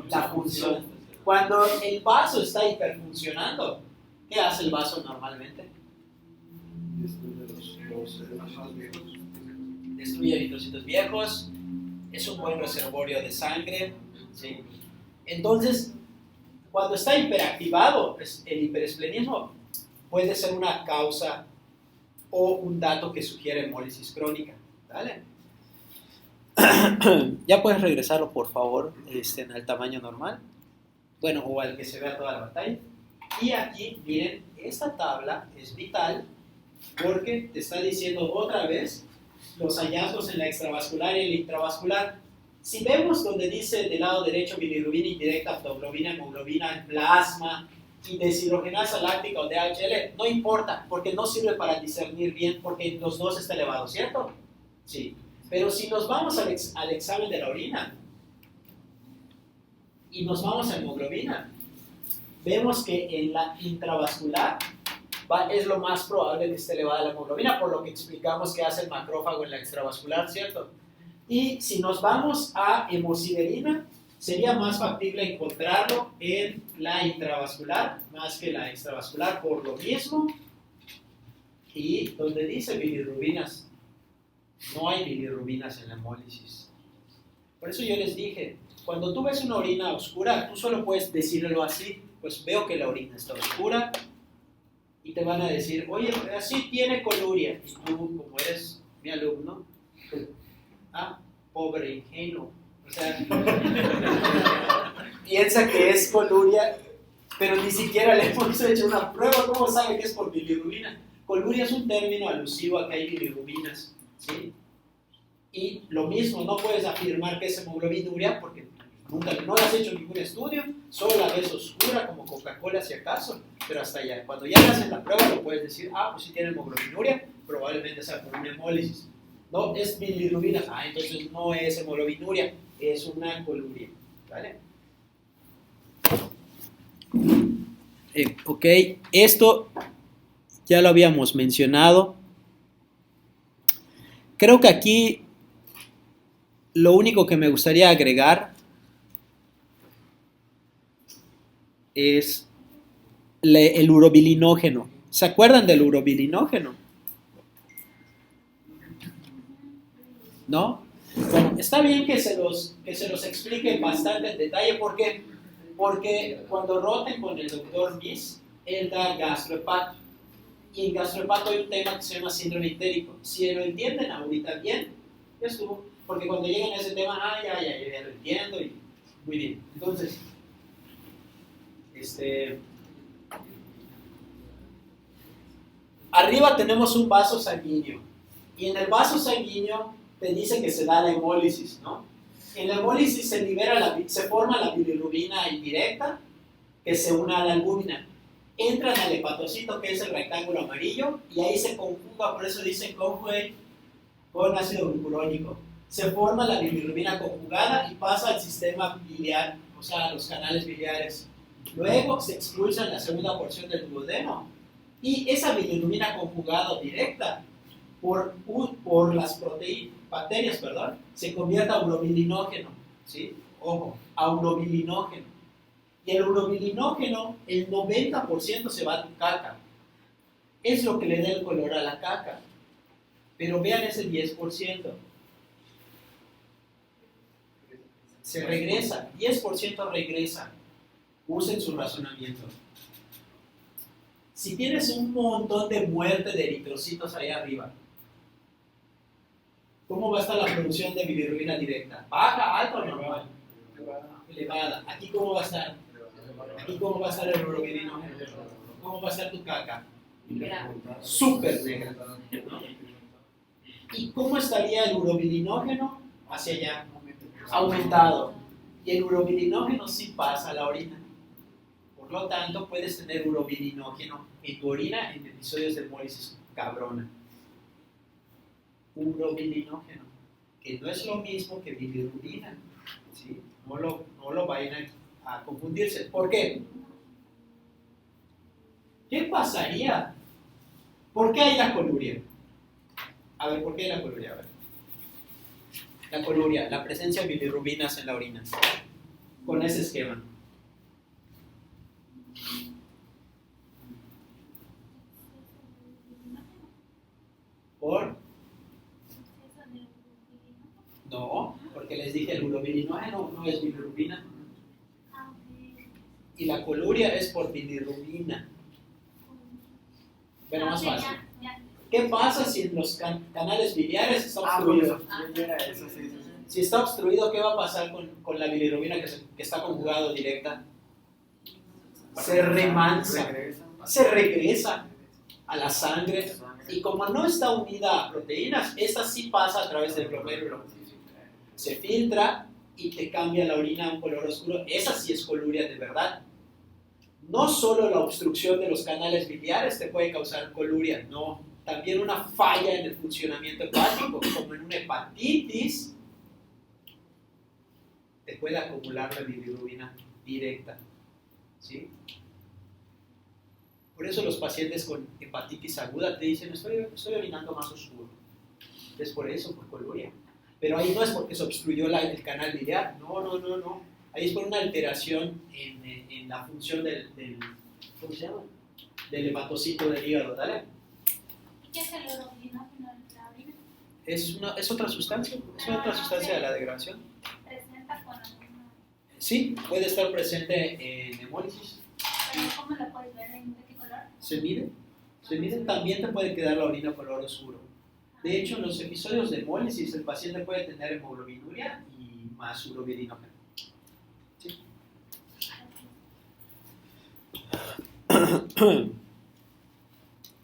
la función. Cuando el vaso está hiperfuncionando, ¿qué hace el vaso normalmente?
Los más viejos.
Destruye eritrocitos viejos, es un buen reservorio de sangre, ¿sí? Entonces, cuando está hiperactivado, el hiperesplenismo puede ser una causa o un dato que sugiere hemólisis crónica, ¿vale? Ya puedes regresarlo, por favor, en el tamaño normal, bueno, o al que se vea toda la pantalla. Y aquí, miren, esta tabla es vital porque te está diciendo otra vez los hallazgos en la extravascular y el intravascular. Si vemos donde dice del lado derecho bilirrubina indirecta, aptoglobina, hemoglobina en plasma y deshidrogenasa láctica o DHL, no importa, porque no sirve para discernir bien, porque los dos está elevado, ¿cierto? Sí. Pero si nos vamos al examen de la orina y nos vamos a hemoglobina, vemos que en la intravascular es lo más probable que esté elevada la hemoglobina, por lo que explicamos que hace el macrófago en la extravascular, ¿cierto? Y si nos vamos a hemosiderina, sería más factible encontrarlo en la intravascular más que la extravascular por lo mismo. Y donde dice bilirrubinas, no hay bilirrubinas en la hemólisis. Por eso yo les dije, cuando tú ves una orina oscura, tú solo puedes decirlo así, pues veo que la orina está oscura, y te van a decir, oye, así tiene coluria. Y tú, como eres mi alumno, pobre ingenuo. O sea, piensa que es coluria, pero ni siquiera le hemos hecho una prueba. ¿Cómo sabe que es por bilirrubina? Coluria es un término alusivo a que hay bilirrubinas, ¿sí? Y lo mismo, no puedes afirmar que es hemoglobinuria porque nunca, no has hecho ningún estudio, solo la ves oscura como Coca-Cola si acaso, pero hasta allá. Cuando ya haces la prueba lo puedes decir, pues si tiene hemoglobinuria, probablemente sea por una hemólisis. No, es bilirrubina, entonces no es hemoglobinuria, es una coluria, ¿vale? Ok, esto ya lo habíamos mencionado. Creo que aquí lo único que me gustaría agregar es el urobilinógeno. ¿Se acuerdan del urobilinógeno? ¿No? Bueno, está bien que se los explique bastante en detalle. ¿Por qué? Porque cuando roten con el doctor Miss, él da gastrohepato. Y en gastrohepato hay un tema que se llama síndrome entérico. Si lo entienden ahorita bien, ya estuvo. Porque cuando llegan a ese tema, ya lo entiendo y muy bien. Entonces, arriba tenemos un vaso sanguíneo. Y en el vaso sanguíneo te dice que se da la hemólisis, ¿no? En la hemólisis se forma la bilirrubina indirecta que se une a la albúmina. Entran al hepatocito, que es el rectángulo amarillo, y ahí se conjuga, por eso dicen conjugate con ácido glucurónico. Se forma la bilirrubina conjugada y pasa al sistema biliar, o sea, a los canales biliares. Luego se expulsa en la segunda porción del duodeno, y esa bilirrubina conjugada directa por las bacterias, se convierte a urobilinógeno, ¿sí? Ojo, a urobilinógeno. Y el urobilinógeno, el 90% se va a tu caca. Es lo que le da el color a la caca. Pero vean ese 10%. Se regresa, 10% regresa. Usen su razonamiento. Si tienes un montón de muerte de eritrocitos ahí arriba, ¿cómo va a estar la producción de bilirrubina directa? ¿Baja, alta o normal? Elevada. ¿Aquí cómo va a estar? ¿Aquí cómo va a estar el urobilinógeno? ¿Cómo va a estar tu caca? Súper negra, ¿no? ¿Y cómo estaría el urobilinógeno? Hacia allá. Aumentado. Y el urobilinógeno sí pasa a la orina. Por lo tanto, puedes tener urobilinógeno en tu orina en episodios de hemólisis cabrona. Urobilinógeno, que no es lo mismo que bilirrubina, ¿sí? No lo vayan a confundirse. ¿Por qué? ¿Qué pasaría? ¿Por qué hay la coluria? A ver, ¿por qué hay la coluria? A ver. La coluria, la presencia de bilirrubinas en la orina. Con ese esquema. ¿Por? No, porque les dije el urobilinógeno no es bilirrubina. Y la coluria es por bilirrubina. Bueno, más fácil. ¿Qué pasa si en los canales biliares está obstruido? Si está obstruido, ¿qué va a pasar con la bilirrubina que está conjugado directa? Se remansa, se regresa a la sangre. Y como no está unida a proteínas, esta sí pasa a través del glomérulo. Se filtra y te cambia la orina a un color oscuro. Esa sí es coluria de verdad. No solo la obstrucción de los canales biliares te puede causar coluria, no. También una falla en el funcionamiento hepático, como en una hepatitis, te puede acumular la bilirrubina directa. ¿Sí? Por eso los pacientes con hepatitis aguda te dicen, estoy orinando más oscuro. Es por eso, por coluria. Pero ahí no es porque se obstruyó el canal biliar, no. Ahí es por una alteración en la función del ¿cómo se llama? Del hepatocito del hígado, ¿vale?
¿Qué es el urobilinógeno de la orina?
Es otra sustancia, de la degradación.
¿Presenta con alguna?
Sí, puede estar presente en hemólisis.
¿Pero cómo la puedes ver? ¿En qué color?
Se mide, también te puede quedar la orina color oscuro. De hecho, en los episodios de hemólisis el paciente puede tener hemoglobinuria y más urobilinógeno. ¿Sí?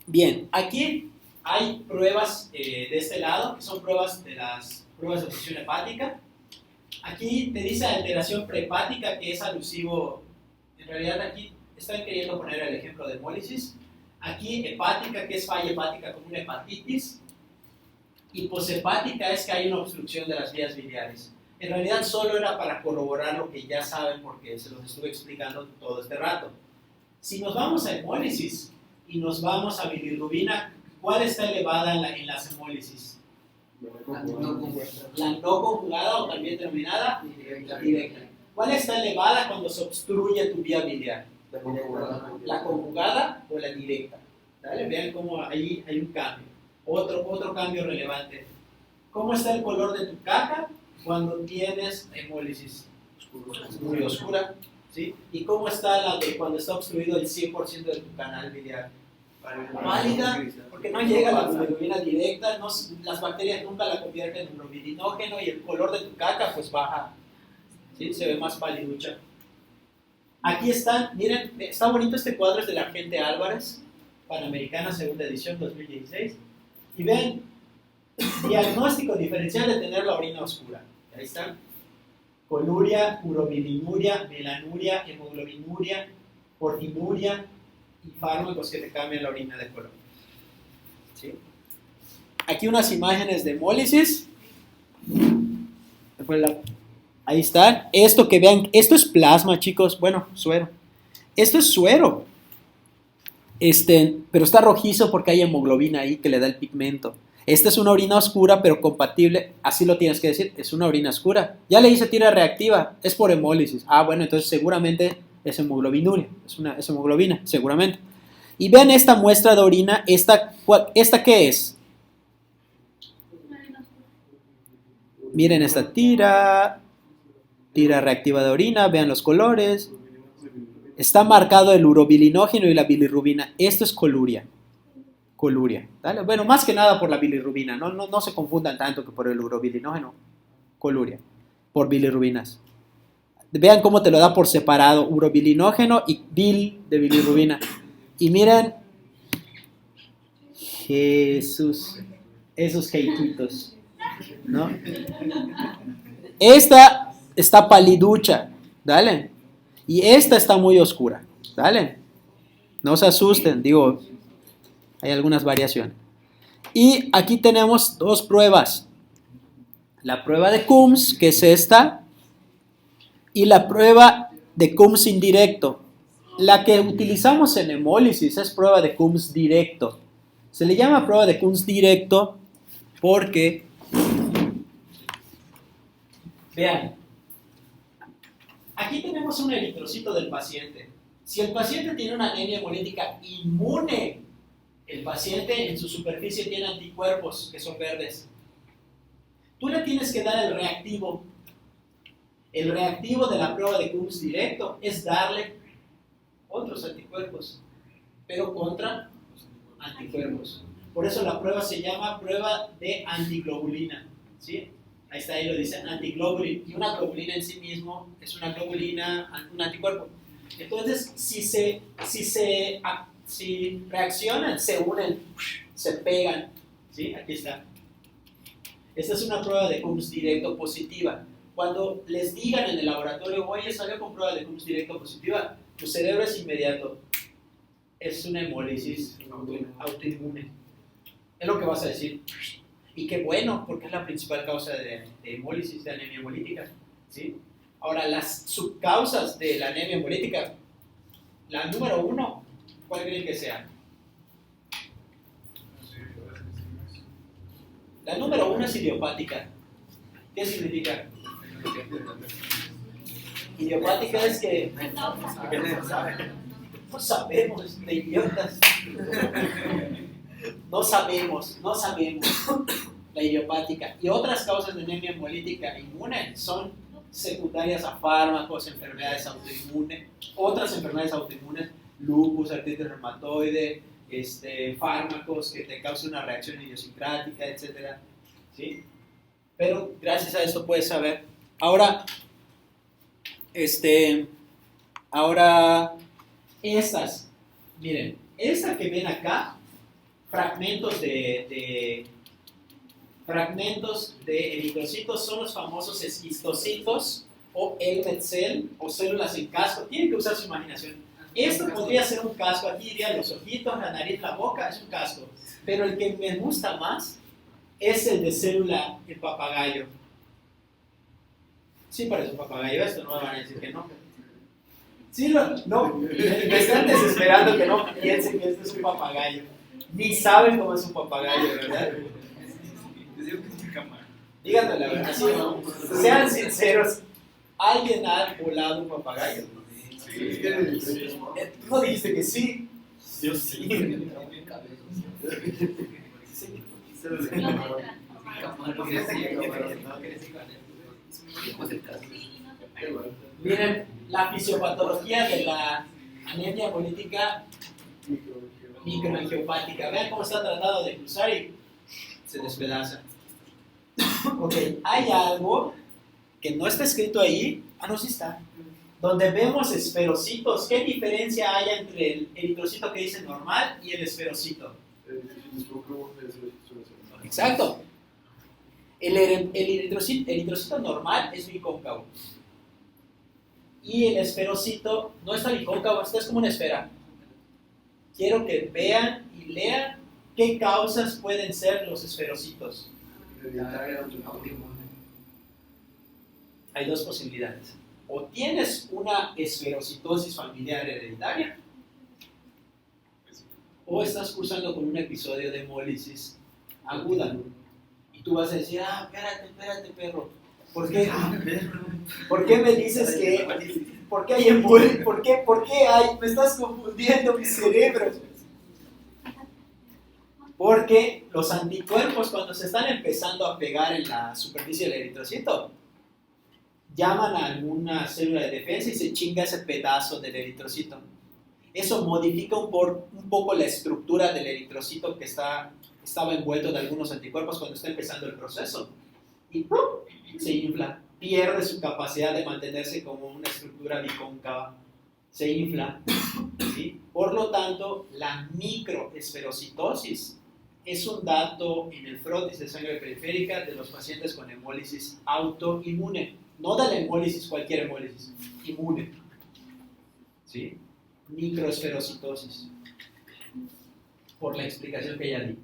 Bien, aquí hay pruebas de este lado, que son pruebas de las pruebas de función hepática. Aquí te dice alteración prehepática, que es alusivo, en realidad aquí están queriendo poner el ejemplo de hemólisis. Aquí hepática, que es falla hepática como una hepatitis. Y poshepática es que hay una obstrucción de las vías biliares. En realidad solo era para corroborar lo que ya saben porque se los estuve explicando todo este rato. Si nos vamos a hemólisis y nos vamos a bilirrubina, ¿cuál está elevada en las hemólisis? La no conjugada o también denominada directa. ¿Cuál está elevada cuando se obstruye tu vía biliar? La conjugada o la directa. ¿Vale? Vean cómo ahí hay un cambio. Otro cambio relevante. ¿Cómo está el color de tu caca cuando tienes hemólisis? Muy oscura. ¿Sí? ¿Y cómo está la de cuando está obstruido el 100% de tu canal biliar? Pálida, porque no llega la bilirrubina directa, las bacterias nunca la convierten en urobilinógeno y el color de tu caca pues baja. ¿Sí? Se ve más paliducha. Aquí están, miren, está bonito este cuadro, es de la Argente Álvarez, Panamericana, segunda edición, 2016. Y ven, diagnóstico diferencial de tener la orina oscura. Ahí están. Coluria, urobilinuria, melanuria, hemoglobinuria, porfinuria y fármacos que te cambian la orina de color. ¿Sí? Aquí unas imágenes de hemólisis. Ahí están. Esto que vean, esto es plasma, chicos. Bueno, suero. Esto es suero. Pero está rojizo porque hay hemoglobina ahí que le da el pigmento. Esta es una orina oscura, pero compatible, así lo tienes que decir, es una orina oscura. Ya le hice tira reactiva, es por hemólisis. Ah, bueno, entonces seguramente es hemoglobinuria, es hemoglobina, seguramente. Y vean esta muestra de orina, ¿esta qué es? Miren esta tira reactiva de orina, vean los colores. Está marcado el urobilinógeno y la bilirrubina. Esto es coluria. ¿Vale? Bueno, más que nada por la bilirrubina. No se confundan tanto que por el urobilinógeno. Coluria. Por bilirrubinas. Vean cómo te lo da por separado. Urobilinógeno y de bilirrubina. Y miren. Jesús. Esos jeititos. ¿No? Esta está paliducha. ¿Dale? Y esta está muy oscura. ¿Dale? No se asusten. Digo, hay algunas variaciones. Y aquí tenemos dos pruebas. La prueba de Coombs, que es esta. Y la prueba de Coombs indirecto. La que utilizamos en hemólisis es prueba de Coombs directo. Se le llama prueba de Coombs directo porque Vean, aquí tenemos un eritrocito del paciente. Si el paciente tiene una anemia hemolítica inmune, el paciente en su superficie tiene anticuerpos que son verdes. Tú le tienes que dar el reactivo. El reactivo de la prueba de Coombs directo es darle otros anticuerpos, pero contra anticuerpos. Por eso la prueba se llama prueba de antiglobulina, ¿sí? Ahí está, ahí lo dice, antiglobulina. Y una globulina en sí mismo es una globulina, un anticuerpo. Entonces, si reaccionan, se unen, se pegan, ¿sí? Aquí está. Esta es una prueba de Coombs directo positiva. Cuando les digan en el laboratorio, oye, salió con prueba de Coombs directo positiva, tu cerebro es inmediato. Es una hemólisis autoinmune. Es lo que vas a decir. Y qué bueno, porque es la principal causa de hemólisis, de anemia hemolítica, ¿sí? Ahora, las subcausas de la anemia hemolítica, la número 1, ¿cuál creen que sea? La número 1 es idiopática. ¿Qué significa? Idiopática es que no sabemos, de idiotas. No sabemos la idiopática. Y otras causas de anemia hemolítica inmune son secundarias a fármacos, enfermedades autoinmunes, otras enfermedades autoinmunes, lupus, artritis reumatoide, fármacos que te causan una reacción idiosincrática, etc. ¿Sí? Pero gracias a esto puedes saber. Ahora, estas, miren, esta que ven acá, fragmentos de eritrocitos son los famosos esquistocitos o helmet cell o células en casco. Tienen que usar su imaginación. Esto podría ser un casco. Aquí irían los ojitos, la nariz, la boca, es un casco. Pero el que me gusta más es el de célula el papagayo. Sí parece un papagayo esto, no me van a decir que no. Sí, no, me están desesperando que no piensen que esto es un papagayo. Ni saben cómo es un papagayo, ¿verdad? Díganme la verdad, sean sinceros. ¿Alguien ha volado un papagayo?
Sí.
¿Tú no dijiste que sí? Yo sí. Miren, la fisiopatología de la anemia hemolítica microangiopática. Vean cómo está tratado de cruzar y se despedaza. Ok, hay algo que no está escrito ahí. No, sí está. Donde vemos esferocitos. ¿Qué diferencia hay entre el eritrocito que dice normal y el esferocito? Exacto. El eritrocito normal es bicóncavo. Y el esferocito no está bicóncavo, es como una esfera. Quiero que vean y lean qué causas pueden ser los esferocitos. Hay dos posibilidades. O tienes una esferocitosis familiar hereditaria, o estás cursando con un episodio de hemólisis aguda. Y tú vas a decir, espérate, perro. ¿Por qué me dices que... ¿Por qué hay hemólisis? ¿Por qué hay? Me estás confundiendo mi cerebro. Porque los anticuerpos, cuando se están empezando a pegar en la superficie del eritrocito, llaman a alguna célula de defensa y se chinga ese pedazo del eritrocito. Eso modifica un poco la estructura del eritrocito que estaba envuelto de algunos anticuerpos cuando está empezando el proceso. Y se infla, pierde su capacidad de mantenerse como una estructura bicóncava, se infla, ¿sí? Por lo tanto, la microesferocitosis es un dato en el frotis de sangre periférica de los pacientes con hemólisis autoinmune, no de la hemólisis, cualquier hemólisis, inmune, ¿sí? Microesferocitosis, por la explicación que ya di.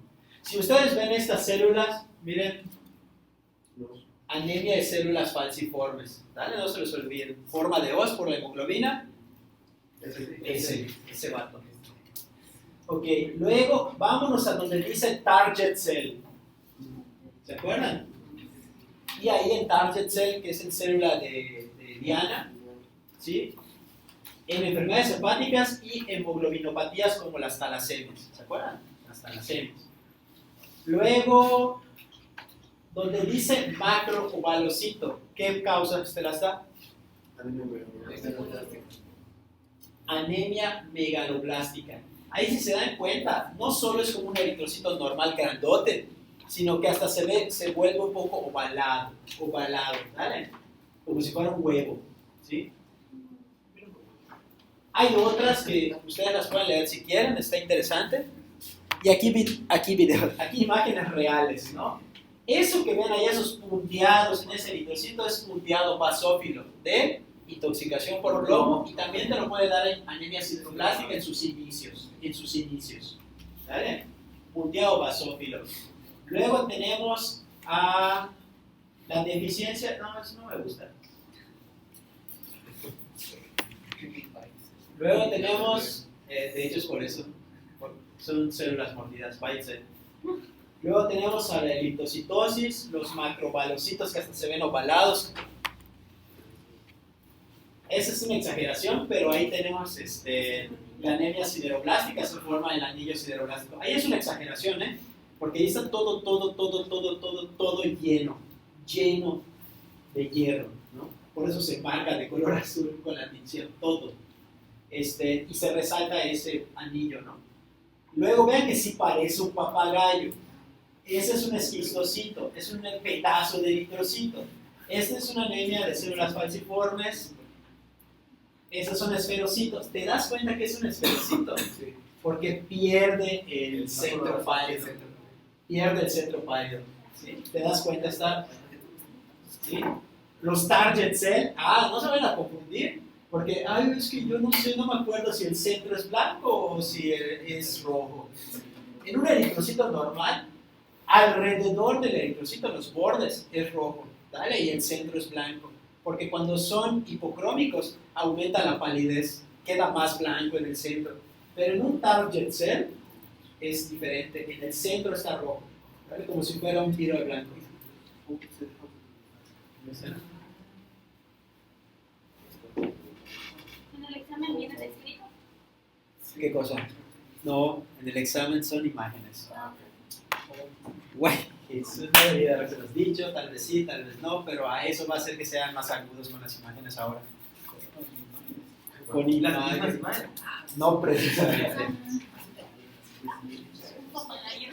Si ustedes ven estas células, miren, anemia de células falciformes, ¿vale? No se les olviden, forma de hoz por la hemoglobina, ese vato. Ok, luego vámonos a donde dice target cell, ¿se acuerdan? y ahí en target cell, que es en célula de Diana, ¿sí? En enfermedades hepáticas y hemoglobinopatías como las talasemias, ¿se acuerdan? Las talasemias. Luego, donde dice macrovalocito, ¿qué causa te las da? Anemia megaloblástica. Ahí si se dan cuenta, no solo es como un eritrocito normal grandote, sino que hasta se vuelve un poco ovalado, ¿vale? Como si fuera un huevo, ¿sí? Hay otras que ustedes las pueden leer si quieren, está interesante. Y aquí imágenes reales, ¿no? Eso que ven ahí, esos punteados en ese eritrocito es punteado basófilo de intoxicación por plomo y también te lo puede dar en anemia sideroblástica en sus inicios, ¿vale? Punteado basófilo. Luego tenemos a la deficiencia, no, eso no me gusta. Luego tenemos, de hecho es por eso, son células mordidas, váyanse. Luego tenemos a la eritrocitosis, los macrovalocitos que hasta se ven ovalados. Esa es una exageración, pero ahí tenemos la anemia sideroblástica, se forma el anillo sideroblástico. Ahí es una exageración, porque ahí está todo lleno de hierro, ¿no? Por eso se marca de color azul con la tinción, todo. Y se resalta ese anillo, ¿no? Luego vean que sí parece un papagayo. Ese es un esquistocito, es un pedazo de eritrocito. Esta es una anemia de células falciformes. Esos son esferocitos. ¿Te das cuenta que es un esferocito?
Sí.
Porque pierde el centro pálido. Pierde el centro pálido. ¿Sí? ¿Te das cuenta? ¿Sí? Los target cell, no se van a confundir. Porque, es que yo no sé, no me acuerdo si el centro es blanco o si es rojo. En un eritrocito normal, alrededor del eritrocito, los bordes es rojo, ¿vale? Y el centro es blanco. Porque cuando son hipocrómicos, aumenta la palidez, queda más blanco en el centro. Pero en un target cell es diferente, en el centro está rojo, ¿vale? Como si fuera un tiro de blanco.
¿En el examen viene descrito?
¿Qué cosa? No, en el examen son imágenes. Bueno, eso no debería haberse dicho, tal vez sí, tal vez no, pero a eso va a hacer que sean más agudos con las imágenes ahora. Con imágenes. No precisamente.
Un papagayo.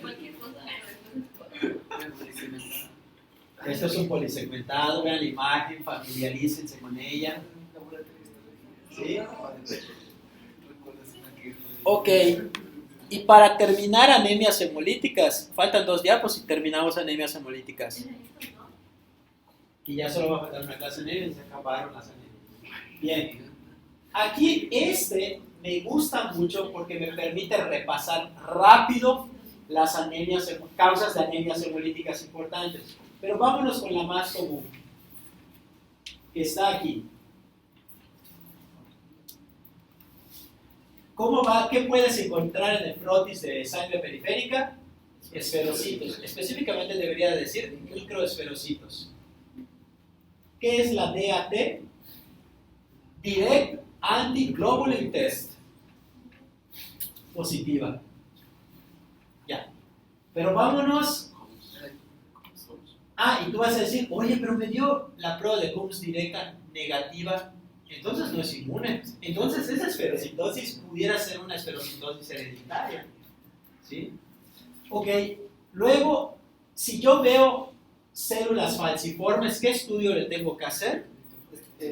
Cualquier cosa.
Esto es un polisegmentado, vean la imagen, familiarícense con ella. ¿Sí? Ok, y para terminar anemias hemolíticas, faltan 2 diapos y terminamos anemias hemolíticas. Y ya solo va a faltar una clase anemia y se acabaron las anemias. Bien, aquí me gusta mucho porque me permite repasar rápido las anemias, causas de anemias hemolíticas importantes. Pero vámonos con la más común, que está aquí. ¿Qué puedes encontrar en el frotis de sangre periférica? Esferocitos. Específicamente debería decir microesferocitos. ¿Qué es la DAT? Direct Antiglobulin Test. Positiva. Ya. Pero vámonos. Y tú vas a decir, oye, pero me dio la prueba de Coombs directa negativa. Entonces no es inmune. Entonces esa esferocitosis pudiera ser una esferocitosis hereditaria. ¿Sí? Ok, luego, si yo veo células falciformes, ¿qué estudio le tengo que hacer?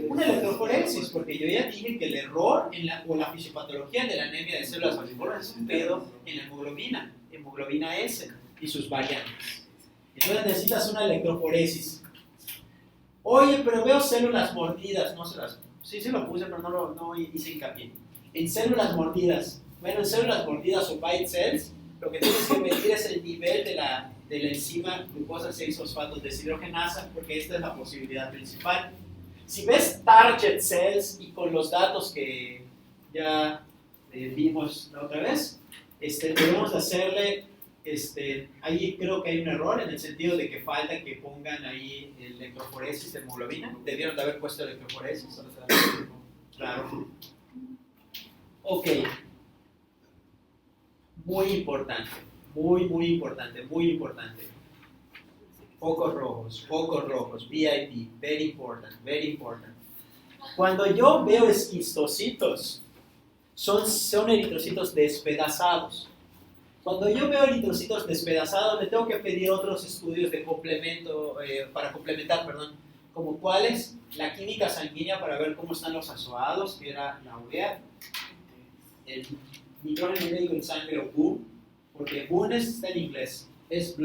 Una electroforesis, porque yo ya dije que el error o la fisiopatología de la anemia de células falciformes es un pedo en la hemoglobina S y sus variantes. Entonces necesitas una electroforesis. Oye, pero veo células mordidas, no se las... Sí, se lo puse, pero no hice hincapié. En células mordidas. Bueno, en células mordidas o bite cells, lo que tienes que medir es el nivel de la enzima glucosa 6-fosfato deshidrogenasa, porque esta es la posibilidad principal. Si ves target cells y con los datos que ya vimos la otra vez, debemos hacerle Ahí creo que hay un error en el sentido de que falta que pongan ahí electroforesis de hemoglobina. Debieron de haber puesto electroforesis. Claro. Ok. Muy importante. Muy importante. Muy importante. Focos rojos. VIP. Very important. Very important. Cuando yo veo esquistocitos, son eritrocitos despedazados. Cuando yo veo eritrocitos despedazados, le tengo que pedir otros estudios de complemento, para complementar, como cuáles, la química sanguínea para ver cómo están los azoados, que era la urea, el nitrógeno ureico en sangre o BUN, porque BUN está en inglés, es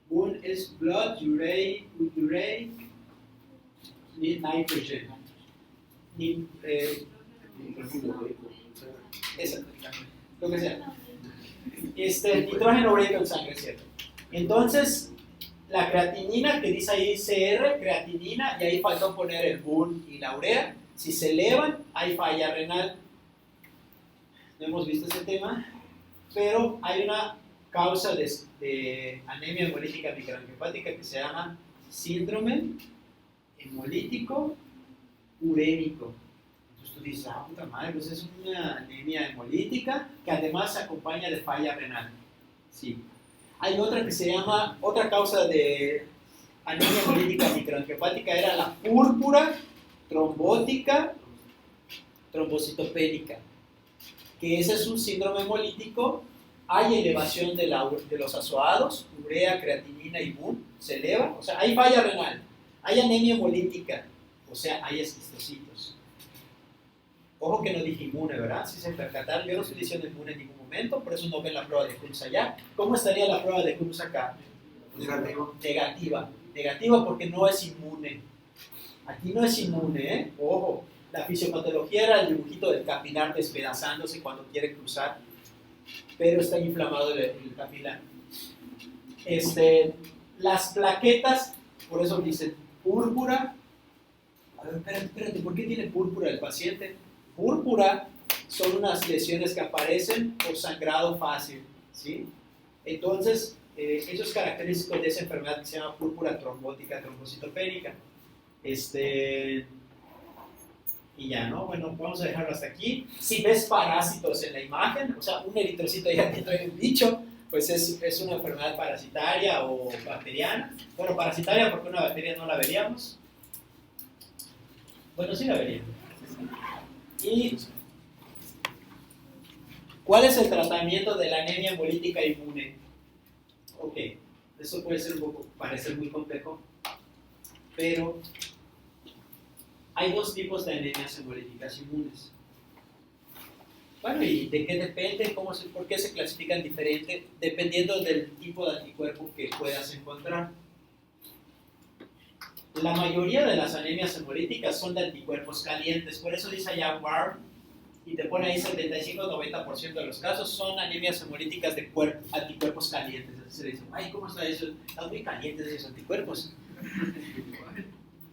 BUN es blood urate nitrogen. Lo que sea. Nitrógeno ureico en sangre, ¿cierto? Entonces, la creatinina que dice ahí CR, creatinina, y ahí faltó poner el BUN y la urea. Si se elevan, hay falla renal. No hemos visto ese tema, pero hay una causa de anemia hemolítica microangiopática que se llama síndrome hemolítico urémico. Entonces tú dices, puta madre, pues es una anemia hemolítica que además se acompaña de falla renal. Sí. Hay otra que se llama, otra causa de anemia hemolítica microangiopática era la púrpura trombótica trombocitopénica, que ese es un síndrome hemolítico. Hay elevación de los azoados, urea, creatinina y BUN, se eleva, o sea, hay falla renal, hay anemia hemolítica, o sea, hay esquistocitos. Ojo que no dije inmune, ¿verdad? Si se percataron, yo no estoy diciendo inmune en ningún momento, por eso no ven la prueba de Coombs allá. ¿Cómo estaría la prueba de Coombs acá? Negativa porque no es inmune. Aquí no es inmune, ¿eh? Ojo, la fisiopatología era el dibujito del capilar despedazándose cuando quiere cruzar, pero está inflamado el capilar. Las plaquetas, por eso dicen púrpura. A ver, espérate, ¿por qué tiene púrpura el paciente? Púrpura son unas lesiones que aparecen por sangrado fácil, ¿sí? Entonces, eso es característico de esa enfermedad que se llama púrpura trombótica trombocitopénica. Y ya, ¿no? Bueno, vamos a dejarlo hasta aquí. Si ves parásitos en la imagen, o sea, un eritrocito ya dentro de un bicho, pues es una enfermedad parasitaria o bacteriana. Bueno, parasitaria porque una bacteria no la veríamos. Bueno, sí la veríamos. ¿Y cuál es el tratamiento de la anemia hemolítica inmune? Ok, eso puede ser parecer muy complejo, pero hay dos tipos de anemias hemolíticas inmunes. Bueno, ¿y de qué depende? ¿Por qué se clasifican diferente? Dependiendo del tipo de anticuerpo que puedas encontrar. La mayoría de las anemias hemolíticas son de anticuerpos calientes, por eso dice allá WAR, y te pone ahí 75-90% de los casos son anemias hemolíticas de anticuerpos calientes. Entonces se dice, ay, ¿cómo está eso? Están muy calientes esos anticuerpos.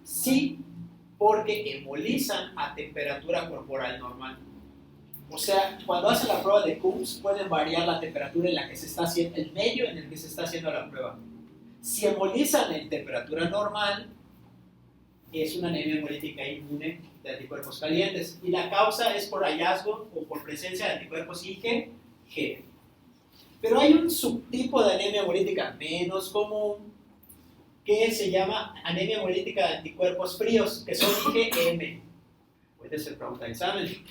Sí, porque hemolizan a temperatura corporal normal. O sea, cuando hacen la prueba de Coombs pueden variar la temperatura en la que se está haciendo, el medio en el que se está haciendo la prueba. Si hemolizan en temperatura normal, es una anemia hemolítica inmune de anticuerpos calientes. Y la causa es por hallazgo o por presencia de anticuerpos IgG. Pero hay un subtipo de anemia hemolítica menos común que se llama anemia hemolítica de anticuerpos fríos, que son IgM. Puede ser pregunta de examen.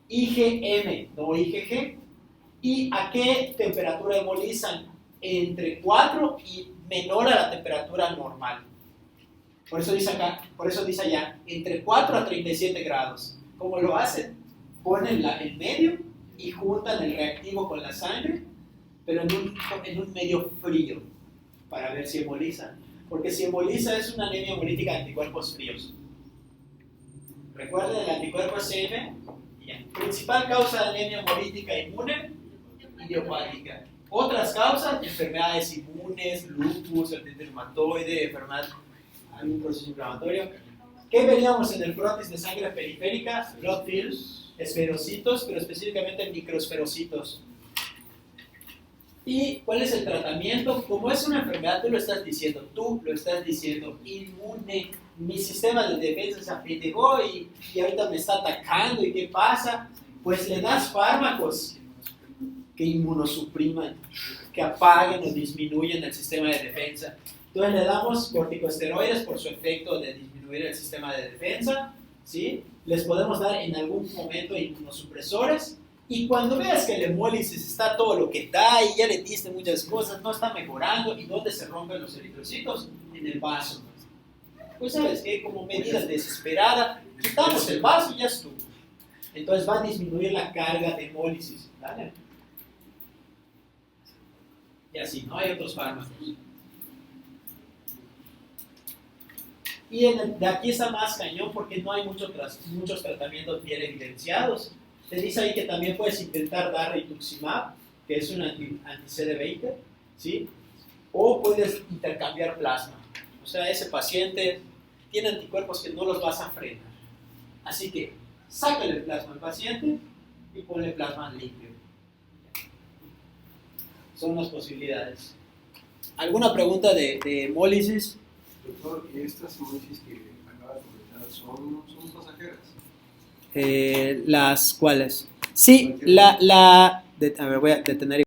IgM, no IgG. ¿Y a qué temperatura hemolizan? Entre 4 y menor a la temperatura normal. Por eso dice acá, por eso dice allá, entre 4 a 37 grados. ¿Cómo lo hacen? Ponen el medio y juntan el reactivo con la sangre, pero en un medio frío, para ver si hemolizan. Porque si hemoliza es una anemia hemolítica de anticuerpos fríos. Recuerden, el anticuerpo SM, principal causa de anemia hemolítica inmune, idiopática. Otras causas, enfermedades inmunes, lupus, artritis reumatoide, enfermedad, algún proceso inflamatorio. ¿Qué veríamos en el frotis de sangre periférica? Blood fields, esferocitos, pero específicamente microesferocitos. ¿Y cuál es el tratamiento? Como es una enfermedad, tú lo estás diciendo, inmune. Mi sistema de defensa se afetigó y ahorita me está atacando. ¿Y qué pasa? Pues le das fármacos que inmunosupriman, que apaguen o disminuyen el sistema de defensa. Entonces le damos corticosteroides por su efecto de disminuir el sistema de defensa, ¿sí? Les podemos dar en algún momento inmunosupresores. Y cuando veas que el hemólisis está todo lo que da y ya le diste muchas cosas, no está mejorando, ¿y dónde se rompen los eritrocitos? En el vaso. Pues sabes que como medida desesperada, quitamos el vaso y ya estuvo. Entonces va a disminuir la carga de hemólisis, ¿vale? Y así, ¿no? Hay otros fármacos. Y de aquí está más cañón porque no hay muchos tratamientos bien evidenciados. Te dice ahí que también puedes intentar dar rituximab, que es un anti-CD20, ¿sí? O puedes intercambiar plasma. O sea, ese paciente tiene anticuerpos que no los vas a frenar. Así que, sácale el plasma al paciente y ponle plasma limpio. Son las posibilidades. ¿Alguna pregunta de hemólisis?
Doctor, ¿y estas hemólisis que acaba de comentar son pasajeras?
¿Las cuáles? Sí, a ver, voy a detener.